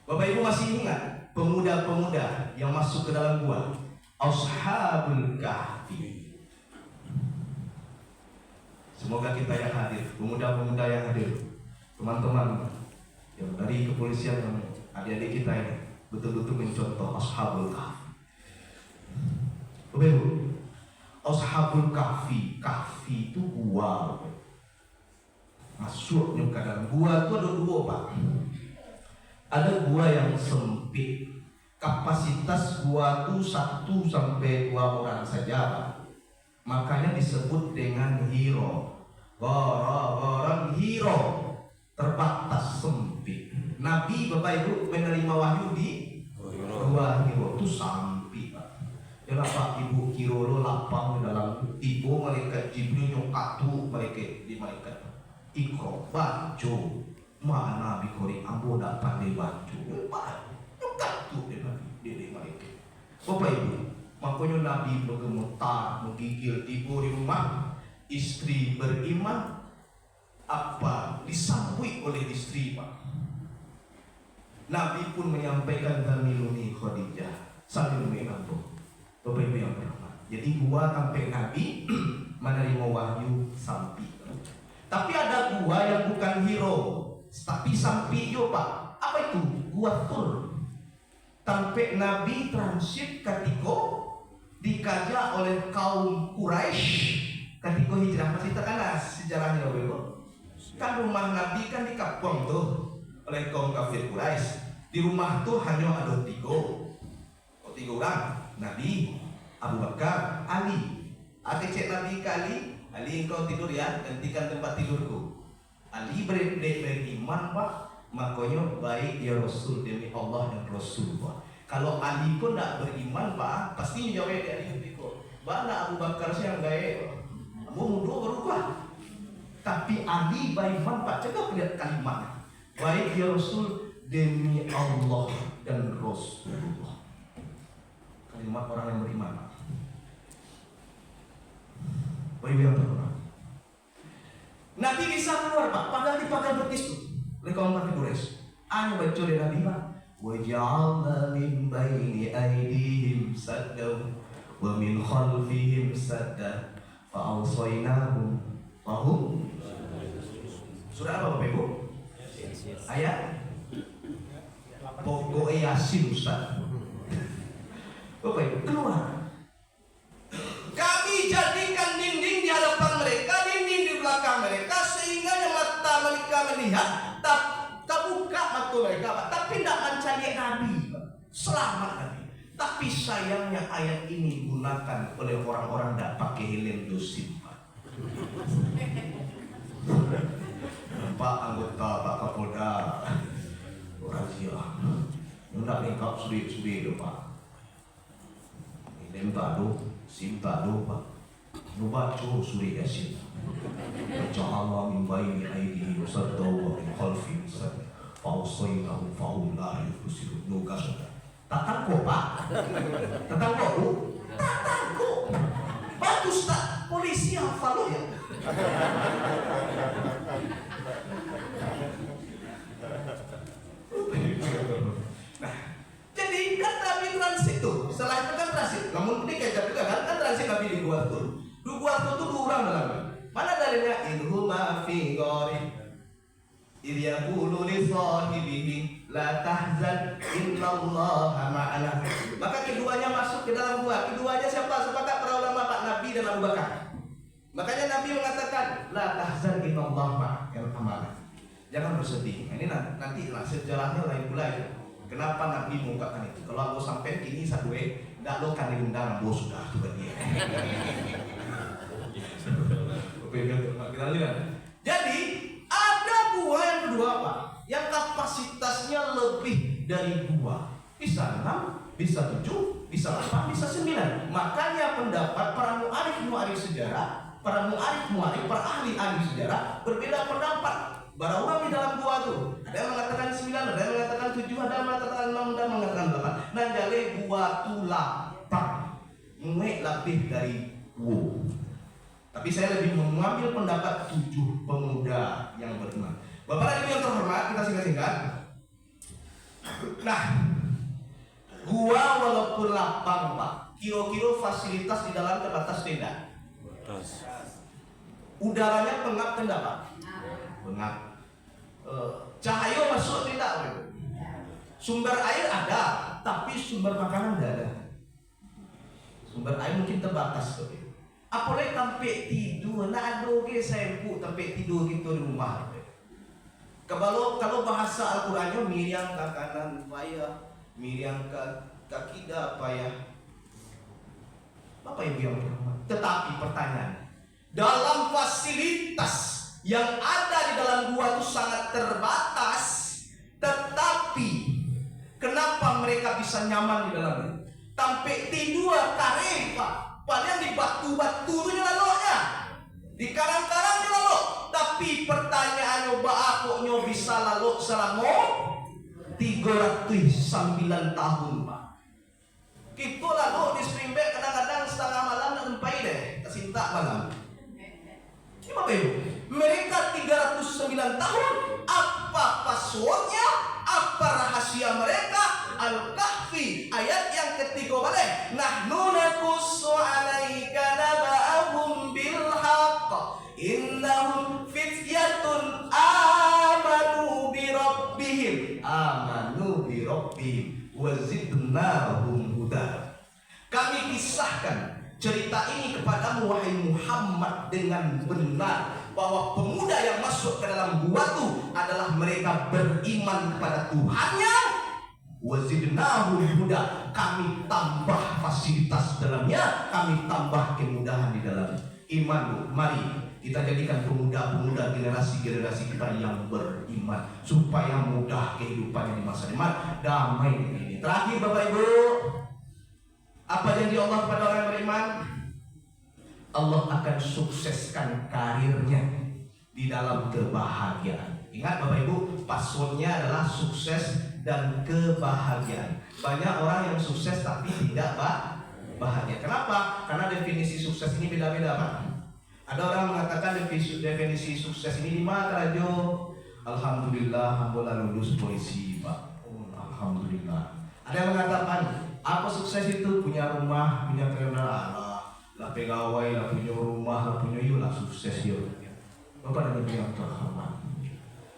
Bapak Ibu masih ingat pemuda-pemuda yang masuk ke dalam gua, Ashabul Kahfi? Semoga kita yang hadir, pemuda-pemuda yang hadir, teman-teman yang dari kepolisian, yang adik-adik kita ini betul-betul mencontoh Ashabul Kahfi. Bapak Ibu, Ashabul Kahfi, Kahfi itu gua. Masuknya ke dalam gua itu ada dua Pak. Ada gua yang sempit, kapasitas gua itu 1 sampai 2 orang saja Pak. Makanya disebut dengan hiro. Orang hiro, terbatas, sempit. Nabi Bapak Ibu menerima wahyu di gua hiro itu sampai Pak. Ya Pak Ibu kiro lo lapang di dalam tiba malaikat Jibril nyokatu malaikat di malaikat ikro baca mana Nabi kori ambo dak pandai baca nyokatu di malaikat. Bapak Ibu, makanya Nabi bergemetar menggigil tiba di rumah, istri beriman apa disambut oleh istri Pak. Nabi pun menyampaikan tamiluni Khadijah sambil mengampu. Bapak Ibu yang berhormat, jadi gua sampai Nabi menerima wahyu sampai. Tapi ada gua yang bukan hero, tapi sampai yo Pak. Apa itu? Gua Tur. Sampai Nabi transit ketika dikajak oleh kaum Quraisy ketika hijrah. Masih terkenal sejarahnya Bapak Ibu. Kan rumah Nabi kan di Kapong tuh oleh kaum kafir Quraisy. Di rumah tuh hanya ada 3 orang. Nabi, Abu Bakar, Ali. Ada cek Nabi ke Ali engkau tidur ya, gantikan tempat tidurku. Ali beriman Pak, makanya baik ya Rasul demi Allah dan Rasul Pak. Kalau Ali pun tidak beriman Pak, pasti jawab dari itu. Bana Abu Bakar sih yang gaya, mau mundur berubah. Tapi Ali baik manfaat. Coba lihat kalimatnya. Baik ya Rasul, demi Allah dan Rasulullah. Kalimat orang yang beriman. Baik yang terhormat. Nabi bisa keluar Pak, padahal dipakai betis tuh oleh kaum kafir Quraisy. Anu baca dari Nabi Pak. وَجَعَلْنَا مِنْ بَيْنِ أَيْدِيهِمْ سَدًّا وَمِنْ خَلْفِهِمْ سَدًّا فَأَغْشَيْنَاهُمْ فَهُمْ. Surah apa Bapak Ibu? Ayat pokoknya Yasin Ustaz. Bapak Ibu keluar. Kami jadikan dinding di hadapan mereka, dinding di belakang mereka, sehingga mata mereka melihat, terbuka mata mereka, tapi tidak mencari Nabi, selamat Nabi. Tapi sayangnya ayat ini digunakan oleh orang-orang tidak pakai helm dosin, Pak. Pak anggota Pak Kapolda razia, tidak lengkap sudah Pak. Helm tak ada, SIM tak ada Pak. Baca surah Yasin. Ja'alna min baini aydihim sadda wa min khalfihim sadda fa'awsaynahum fahum la yubsirun. Nugas sudah. Tatangko Pak. Tatangko Bu. Tatangko. Bagus tak? Polisi hafal lo ya. Nah, jadi kan Nabi transit tuh. Setelah itu kan transit. Namun ini kejap juga kan transit Nabi di Gua Tur. Di Gua Tur tuh 2 orang dalamnya. Mana dalilnya? Inhuma fi ghari idh yaqulu li sahibihi la tahzan innallaha ma'ana. Maka keduanya masuk ke dalam gua. Keduanya siapa? Sepakat para ulama Pak Nabi dan Abu Bakar. Makanya Nabi mengatakan la tahzan innallaha ma'ana. Jangan bersedih. Ini nanti sejarahnya lain pula ya. Kenapa Nabi mengungkapkan itu? Kalau aku sampai ini satu tidak lo kan diundang bos sudah tuh dia. Kita lihat. Jadi ada gua yang kedua Pak, yang kapasitasnya lebih dari 2. Bisa 6, bisa 7, bisa 8, bisa 9. Makanya pendapat para mu'arif sejarah, para ahli sejarah berbeda pendapat. Para ulama di dalam gua tuh, ada yang mengatakan 9, ada yang mengatakan 7, ada yang mengatakan 6, ada yang mengatakan 8. Nah, jale gua tuh 8. Lebih dari gua. Tapi saya lebih mengambil pendapat 7 pemuda yang beriman. Bapak dan Ibu yang terhormat, kita singkat-singkat. Nah, gua walaupun lapang Pak, kilo-kilo fasilitas di dalam terbatas tenda. Udaranya pengap tenda Pak. Pengap. Cahaya masuk tidak. Sumber air ada, tapi sumber makanan tidak ada. Sumber air mungkin terbatas tuh. Apalagi sampai tidur, nak ada ke sempu sampai tidur gitu di rumah. Kalau bahasa Al-Qur'annya miring ke kanan payah, miring ke kaki dah payah. Bapak Ibu yang berhormat. Tetapi pertanyaan, dalam fasilitas yang ada di dalam gua itu sangat terbatas, tetapi kenapa mereka bisa nyaman di dalamnya? Sampai tidur kare Pak. Padahal di batu-batu itu laloknya, di karang-karang lalok. Tapi pertanyaannya bakoknya bisa lalok selama 309 tahun Pak. Kita lalok di Springbok kadang-kadang setengah malam dan empai deh, kesintak malam. Ini Bapak Ibu, mereka 309 tahun. Apa passwordnya? Apa rahasia mereka? Al-Kahfi ayat yang ketiga balik. Nahnu naqussu 'alaika naba'ahum bil haqq innahum fityatun amanu bi rabbihim wa zidnahum huda. Kami kisahkan cerita ini kepadamu wahai Muhammad dengan benar, bahwa pemuda yang masuk ke dalam gua itu adalah mereka beriman kepada Tuhannya. Wazidnahum huda, kami tambah fasilitas dalamnya, kami tambah kemudahan di dalam iman. Mari kita jadikan pemuda-pemuda generasi kita yang beriman supaya mudah kehidupannya di masa depan, damai ini. Terakhir Bapak Ibu, apa janji Allah kepada orang yang beriman? Allah akan sukseskan karirnya. di dalam kebahagiaan. Ingat Bapak Ibu, passwordnya adalah sukses dan kebahagiaan. Banyak orang yang sukses tapi tidak bahagia. Kenapa? Karena definisi sukses ini beda-beda Pak. Ada orang mengatakan definisi sukses ini 5 Karajo. Alhamdulillah, alhamdulillah lulus polisi Pak. Oh, alhamdulillah. Ada yang mengatakan apa sukses itu? Punya rumah, punya kendaraan, lah pegawai, lah punya rumah, lah punya lah sukses yuk. Bapak dan Ibu yang terhormat.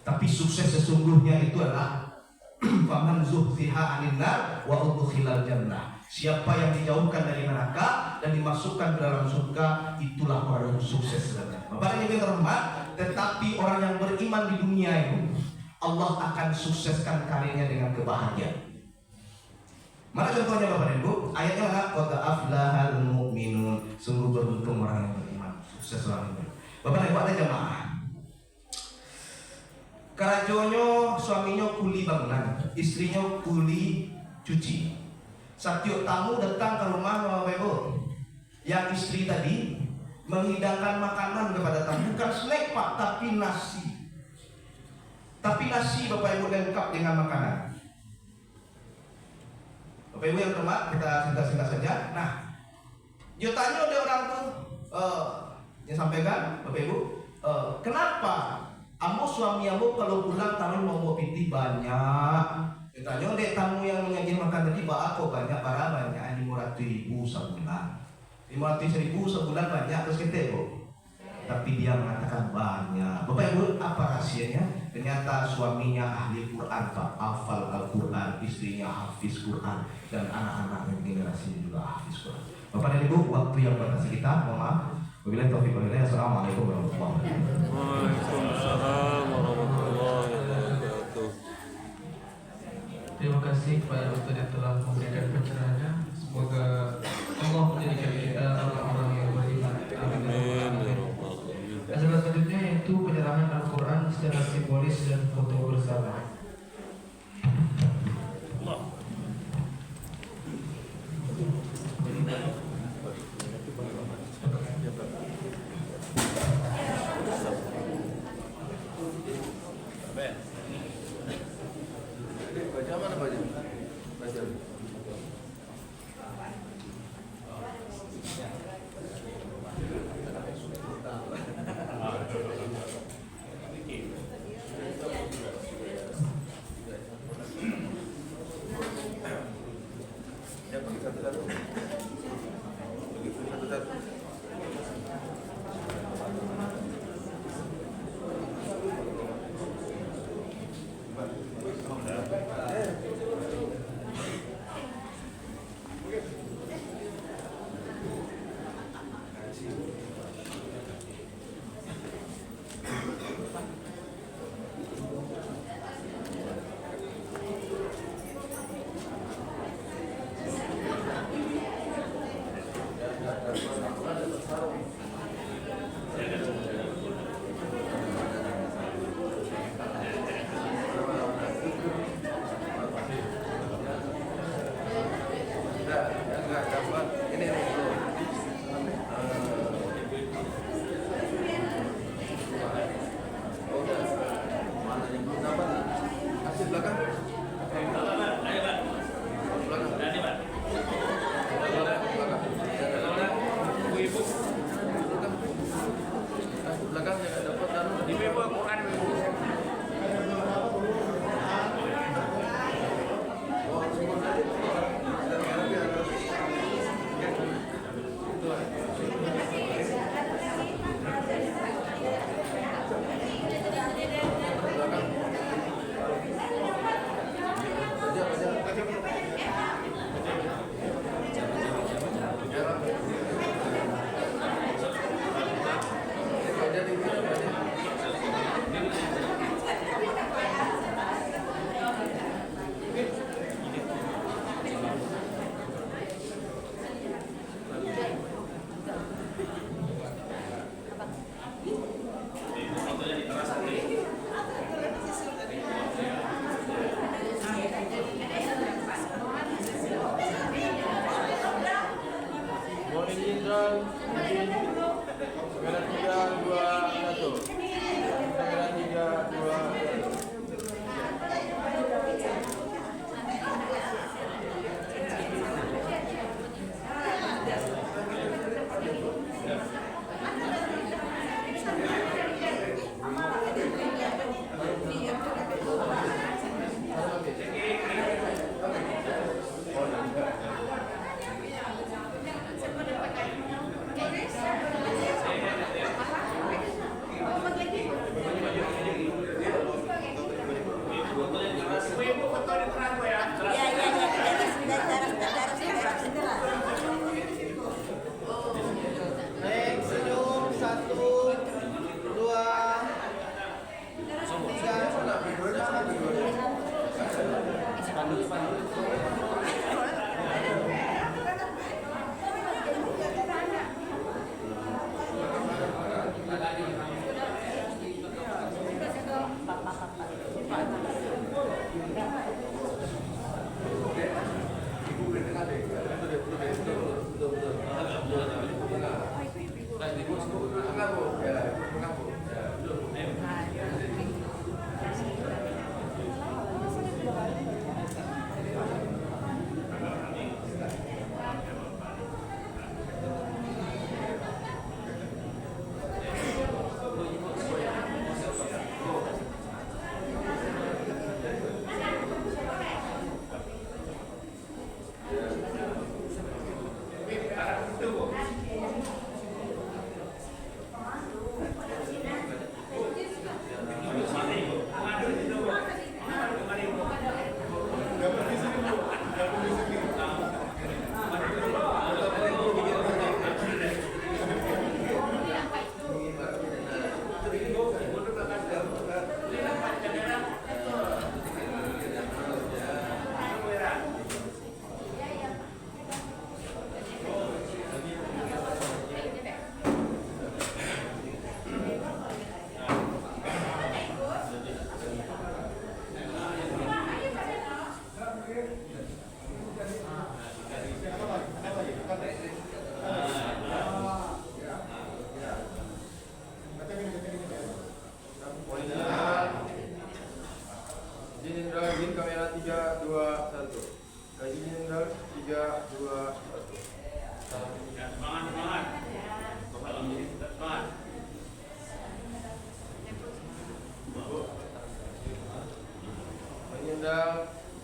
Tapi sukses sesungguhnya itu adalah faman zuhziha 'anil nar wa udkhilal jannah. Siapa yang dijauhkan dari neraka dan dimasukkan ke dalam surga, itulah orang yang sukses sebenarnya. Bapak dan Ibu yang terhormat, tetapi orang yang beriman di dunia itu Allah akan sukseskan karirnya dengan kebahagiaan. Mana contohnya Bapak dan Ibu? Ayatnya mana? Qad aflahal mu'minun. Sungguh beruntung orang yang beriman, sukses orang yang beriman. Bapak dan Ibu ada jamaah. Karajonyo suaminya kuli bangunan, istrinya kuli cuci. Setiap tamu datang ke rumah Bapak Ibu, yang istri tadi menghidangkan makanan kepada tamu, bukan snack Pak, tapi nasi. Tapi nasi Bapak Ibu lengkap dengan makanan. Bapak Ibu yang terhormat, kita singkat-singkat saja. Nah, dia tanya ada orang tuh, yang sampaikan Bapak Ibu, kenapa kamu suami kamu kalau pulang tamu mau piti banyak? Dia tanya dek tamu yang mengaji makan tadi aku banyak para banyak 500.000 sebulan. 500.000 sebulan banyak terus kita Bu. Tapi dia mengatakan banyak. Bapak Ibu apa rahasianya? Ternyata suaminya ahli Quran Pak, hafal Al-Quran, istrinya hafiz Quran, dan anak-anaknya generasinya juga hafiz Quran. Bapak dan Ibu, waktu yang batasi kita, mohon maaf. Wabillahi taufiq wal hidayah. Assalamualaikum warahmatullahi wabarakatuh. Waalaikumsalam warahmatullahi wabarakatuh. Terima kasih kepada Ustaz yang telah memberikan pencerahannya. Semoga Allah menjadikan kita orang-orang yang beriman. Amin. Acara selanjutnya yaitu penyerahan Al-Quran secara simbolis dan foto bersama.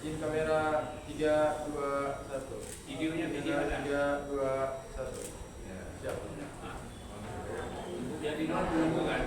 Izin kamera 3, 2, 1. Videonya 3, 2, 1. Ya, siap. Jadi dulu kan.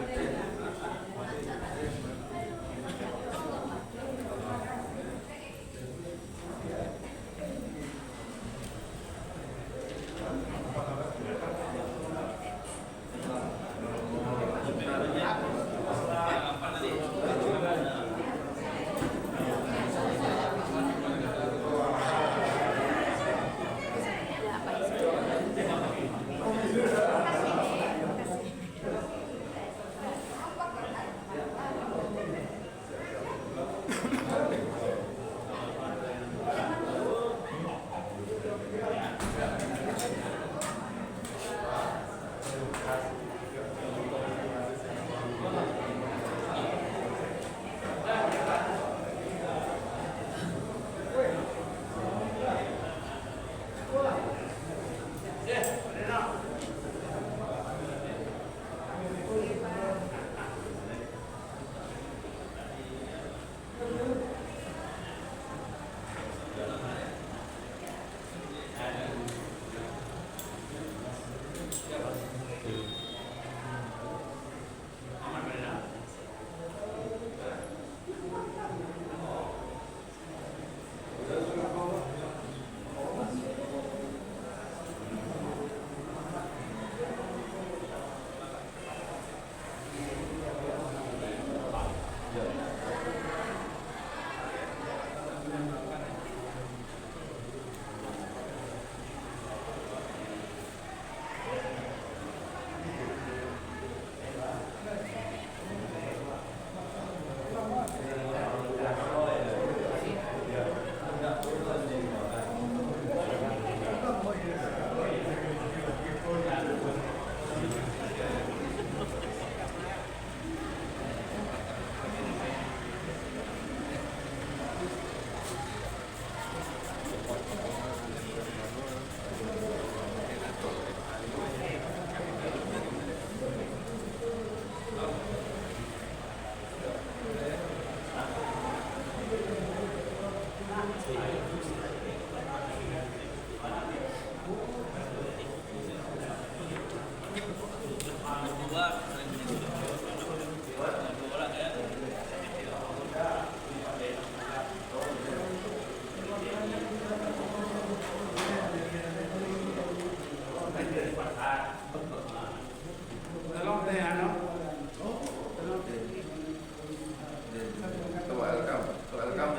Welcome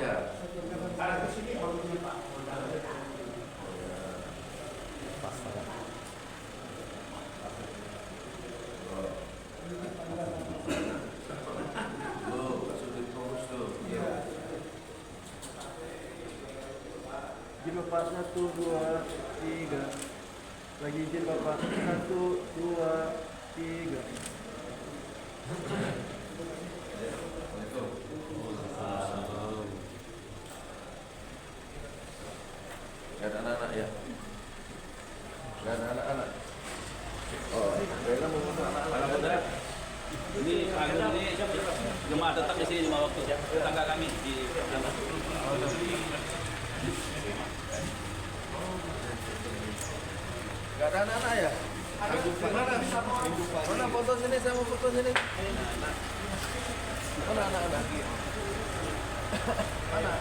ya. Izin Bapak 1, 2, 3. Lagi izin Bapak 1, 2, 3. Gak ada anak-anak ya? Gak ada anak-anak. Oh, Rena mau anak-anak. Ini Agung ini jemaah tetap di sini lima waktu. Tetangga kami di Gak ada anak-anak ya? Mana foto sini, saya mau foto sini. Mana anak-anak? Mana?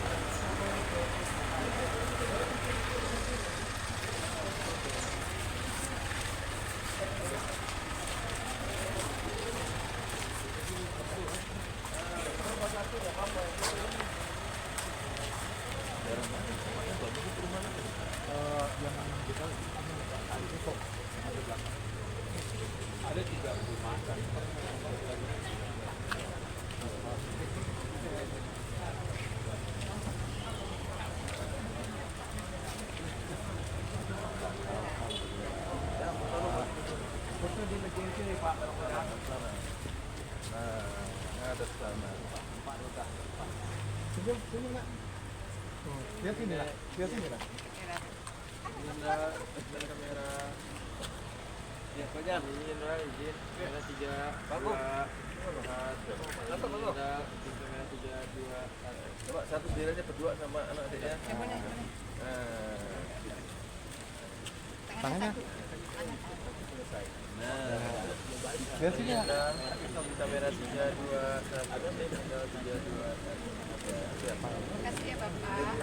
ada 3 rumah. Ada sana. Sini nak. Lihat sini lah. Lihat sini lah. Ini kamera. Ya, Pak izin lah, izin. Kamera 3, 2, 1. Kamera 3, 2, 1. Coba satu sendiri aja berdua sama anak adiknya. Tangannya. Lihat sini ya. Kamera 3, 2, 1. Kamera 3, 2, 1. Makasih ya Bapak.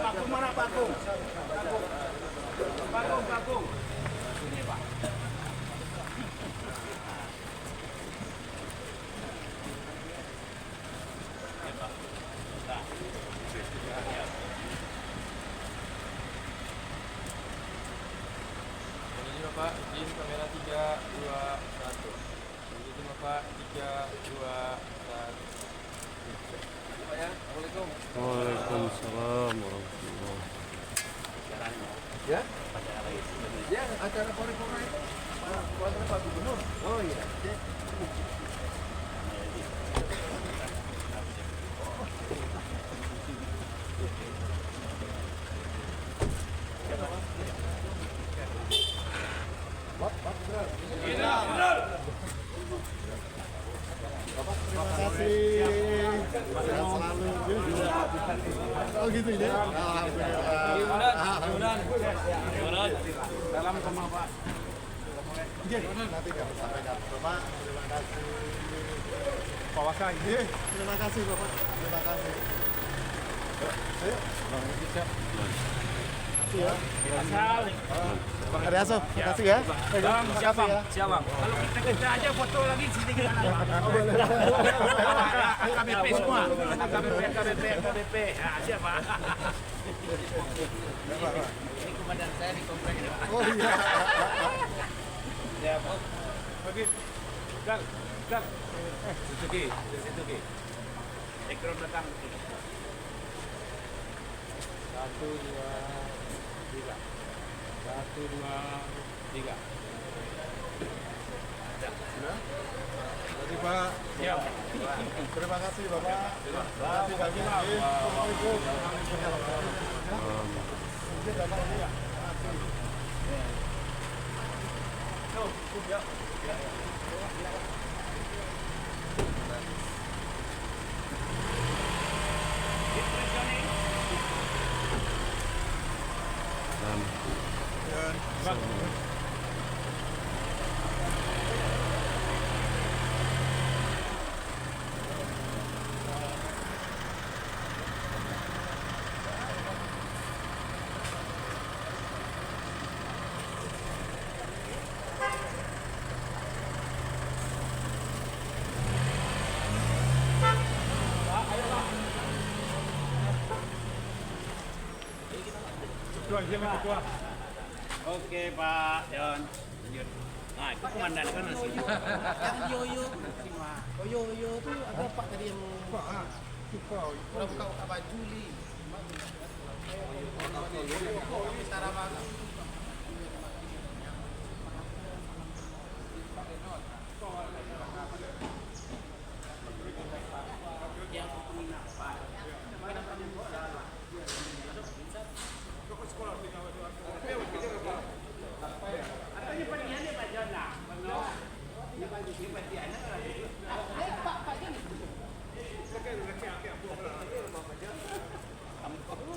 Pakung mana Pakung? Pakung. Sini Pak. Ini Bapak, izin kamera 3, 2, 1. Izin Bapak 3, 2, 1. Pak ya, Assalamualaikum. Waalaikumsalam warahmatullahi Ya? Ya, acara paripurna itu. Acara Pak Gubernur. Oh iya. Oh gitu ya. Alhamdulillah. Salam sama Pak. Nanti kami sampaikan. Bapak, terima kasih. Pak Waka, terima kasih Bapak. Terima kasih. Ayo. Terima kasih ya. Bang Ariaso, terima kasih ya. Bang, siapa? Siapa? Kalau kita aja foto lagi sini kita KBP semua. KBP. Nah, siapa? Ini komandan saya di komplek. Oh iya. Ya, Pak. Oke. Gang. Suzuki. Ekor belakang. 1, 2, 3. 1, 2, 3. Sudah? Terima kasih Pak. Siap. Terima kasih Bapak. Terima kasih kami. Assalamualaikum. Mungkin datang ini ya. Oke Pak John. Lanjut. Nah itu komandan kan nasi. Yang Yoyo. Oh Yoyo tuh ada Pak tadi yang orang buka baju li. Cara mana?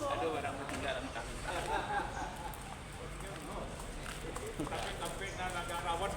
Aduh barang tinggal kami. Tapi agak rawat.